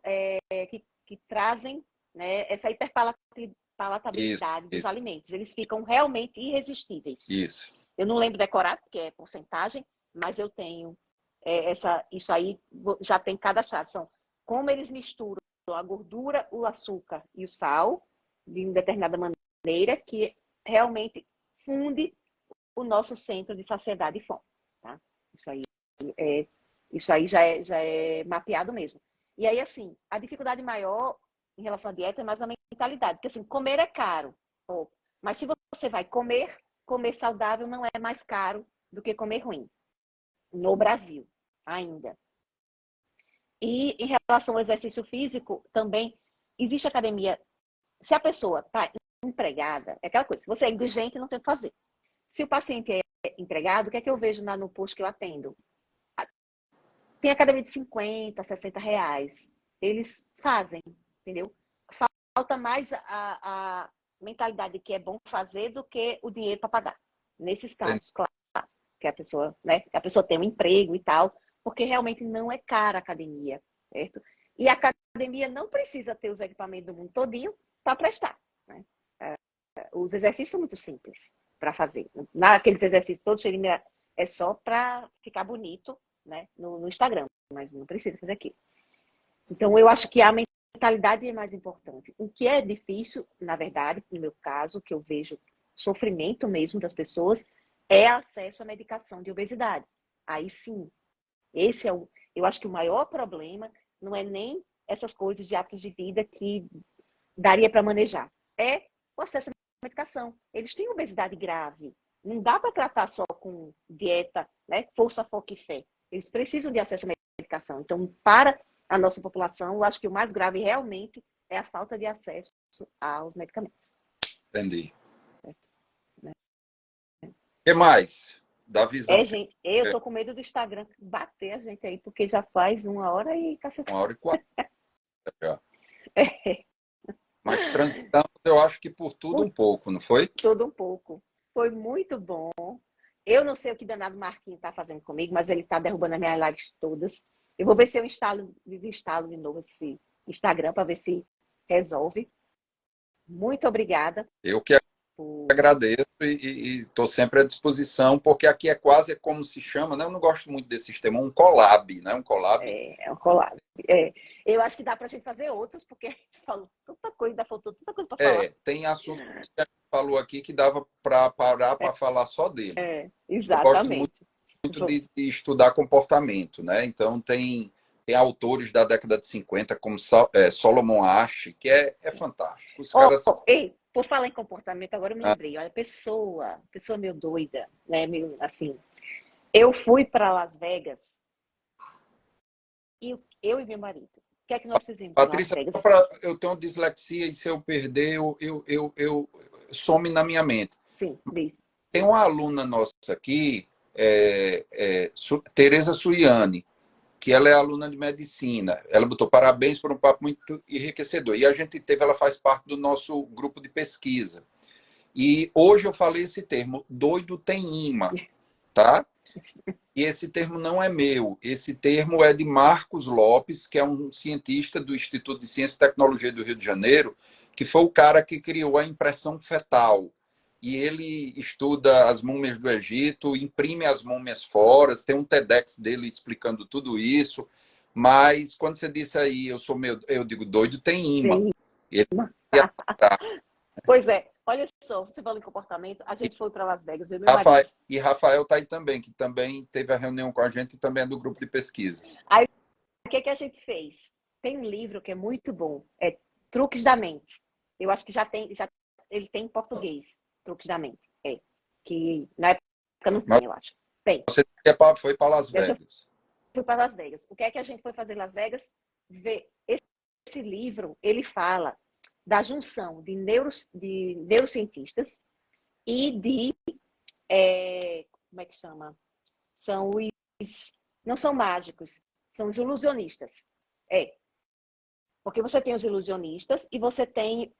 que trazem, né, essa hiperpalatabilidade dos alimentos. Eles ficam realmente irresistíveis. Isso. Eu não lembro decorar, porque é porcentagem, mas eu tenho isso aí, já tem cadastrado. São como eles misturam a gordura, o açúcar e o sal, de uma determinada maneira, que realmente funde o nosso centro de saciedade e fome. Tá? Isso aí já é mapeado mesmo. E aí, assim, a dificuldade maior em relação à dieta é mais a mentalidade. Porque, assim, comer é caro. Mas se você vai comer saudável não é mais caro do que comer ruim. No Brasil, ainda. E em relação ao exercício físico, também existe academia. Se a pessoa está empregada, é aquela coisa. Se você é indigente, não tem o que fazer. Se o paciente é empregado, o que é que eu vejo no posto que eu atendo? Tem academia de 50, 60 reais. Eles fazem, entendeu? Falta mais a mentalidade que é bom fazer do que o dinheiro para pagar. Nesses casos, claro, que a pessoa tem um emprego e tal, porque realmente não é cara a academia, certo? E a academia não precisa ter os equipamentos do mundo todinho para prestar, né? Os exercícios são muito simples para fazer. Naqueles exercícios todos, é só para ficar bonito, né, no Instagram, mas não precisa fazer aquilo. Então, eu acho que a mentalidade é mais importante. O que é difícil, na verdade, no meu caso, que eu vejo sofrimento mesmo das pessoas, é acesso à medicação de obesidade. Aí sim, esse é eu acho que o maior problema não é nem essas coisas de hábitos de vida que daria para manejar. É o acesso à medicação. Eles têm obesidade grave. Não dá para tratar só com dieta, né? Força, foco e fé. Eles precisam de acesso à medicação. Então, para a nossa população, eu acho que o mais grave realmente é a falta de acesso aos medicamentos. Entendi. O que mais? Da visão. Gente, eu tô com medo do Instagram bater a gente aí, porque já faz 1 hora e cacete. 1h40 já. É. Mas transitamos, eu acho que por tudo um pouco, não foi? Tudo um pouco. Foi muito bom. Eu não sei o que danado o Marquinhos está fazendo comigo, mas ele está derrubando as minhas lives todas. Eu vou ver se eu desinstalo de novo esse Instagram para ver se resolve. Muito obrigada. Eu que agradeço e estou sempre à disposição, porque aqui é quase como se chama, né? Eu não gosto muito desse sistema, um collab, né? Um collab. É um collab. Eu acho que dá para a gente fazer outros, porque a gente falou tanta coisa, ainda faltou tanta coisa para falar. Tem assunto que a gente falou aqui que dava para parar para falar só dele. Exatamente. Eu gosto muito de estudar comportamento, né? Então tem autores da década de 50, como Solomon Asch, que é fantástico. Os caras... Por falar em comportamento, agora eu me lembrei. Olha, pessoa meio doida, né? Meio assim. Eu fui para Las Vegas e eu e meu marido. O que é que nós fizemos em Las Patrícia, Vegas? eu tenho dislexia e se eu perder, eu some na minha mente. Sim, diz. Tem uma aluna nossa aqui, Tereza Suiane, que ela é aluna de medicina. Ela botou parabéns por um papo muito enriquecedor. E ela faz parte do nosso grupo de pesquisa. E hoje eu falei esse termo, doido tem imã, tá? E esse termo não é meu. Esse termo é de Marcos Lopes, que é um cientista do Instituto de Ciência e Tecnologia do Rio de Janeiro, que foi o cara que criou a impressão fetal. E ele estuda as múmias do Egito, imprime as múmias fora, tem um TEDx dele explicando tudo isso. Mas quando você disse aí, eu digo, doido tem imã. Ele... Pois é, olha só, você falou em comportamento, a gente foi para Las Vegas, eu e meu Rafael, marido. e Rafael está aí também, que também teve a reunião com a gente e também é do grupo de pesquisa. Aí, o que a gente fez? Tem um livro que é muito bom, é Truques da Mente. Eu acho que ele tem em português, Truques da Mente. Que na época não tem, eu acho. Tem. Você foi para Las Vegas. Fui para Las Vegas. O que é que a gente foi fazer em Las Vegas? Esse livro, ele fala da junção de neurocientistas e como é que chama? Não são mágicos, são os ilusionistas. Porque você tem os ilusionistas e você tem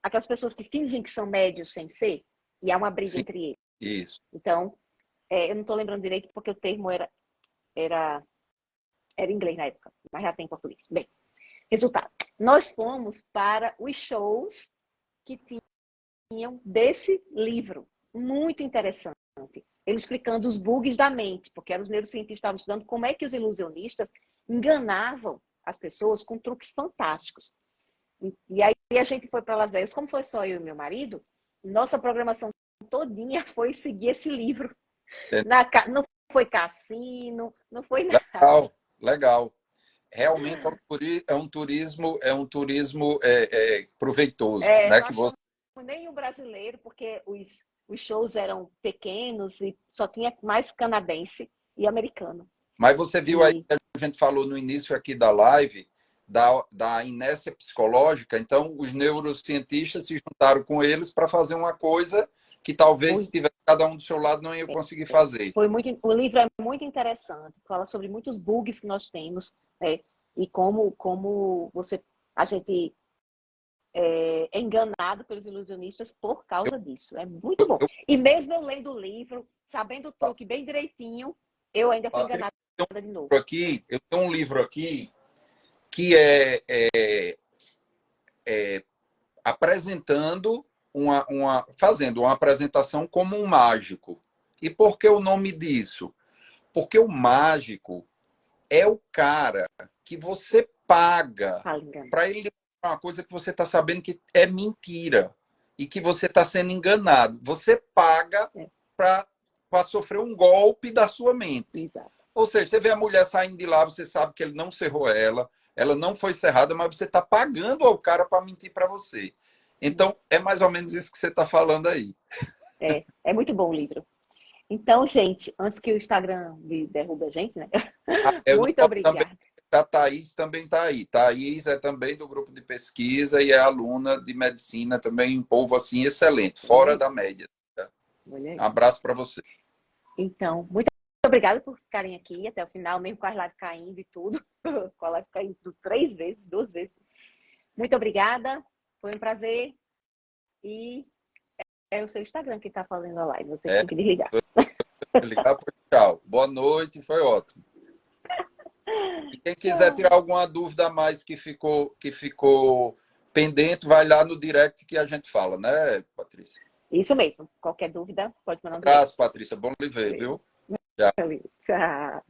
aquelas pessoas que fingem que são médios sem ser, e há uma briga entre eles. Isso. Então, eu não estou lembrando direito porque o termo era em inglês na época, mas já tem em português. Bem, resultado. Nós fomos para os shows que tinham desse livro. Muito interessante. Ele explicando os bugs da mente, porque eram os neurocientistas que estavam estudando como é que os ilusionistas enganavam as pessoas com truques fantásticos. E aí a gente foi para Las Vegas, como foi só eu e meu marido, nossa programação todinha foi seguir esse livro. Não foi cassino, não foi nada. Legal. Realmente é um turismo proveitoso, né? Que você... Nem o brasileiro, porque os shows eram pequenos e só tinha mais canadense e americano. Mas você viu aí que a gente falou no início aqui da live da inércia psicológica, então os neurocientistas se juntaram com eles para fazer uma coisa que talvez se tivesse cada um do seu lado não ia conseguir fazer. O livro é muito interessante, fala sobre muitos bugs que nós temos, né? E como a gente é enganado pelos ilusionistas por causa disso. É muito bom. E mesmo eu lendo o livro, sabendo o truque bem direitinho, eu ainda fui enganado de novo. Eu tenho um livro aqui que apresentando fazendo uma apresentação como um mágico. E por que o nome disso? Porque o mágico é o cara que você paga para ele mostrar uma coisa que você está sabendo que é mentira e que você está sendo enganado. Você paga para sofrer um golpe da sua mente. Exato. Ou seja, você vê a mulher saindo de lá, você sabe que ele não cerrou ela não foi cerrada, mas você está pagando ao cara para mentir para você. Então, é mais ou menos isso que você está falando aí. É muito bom o livro. Então, gente, antes que o Instagram derrube a gente, né? Muito obrigada. A Thaís também está aí. Thaís é também do grupo de pesquisa e é aluna de medicina também, um povo assim excelente, fora da média. Um abraço para você. Então, muito obrigada por ficarem aqui até o final, mesmo com as lives caindo e tudo. Com a live caindo 2 vezes. Muito obrigada, foi um prazer. E é o seu Instagram que está fazendo a live, você tem que desligar. Tchau. Boa noite, foi ótimo. E quem quiser tirar alguma dúvida a mais que ficou pendente, vai lá no direct que a gente fala, né, Patrícia? Isso mesmo. Qualquer dúvida, pode mandar um direct. Um abraço, Patrícia. Bom lhe ver, viu? Tchau.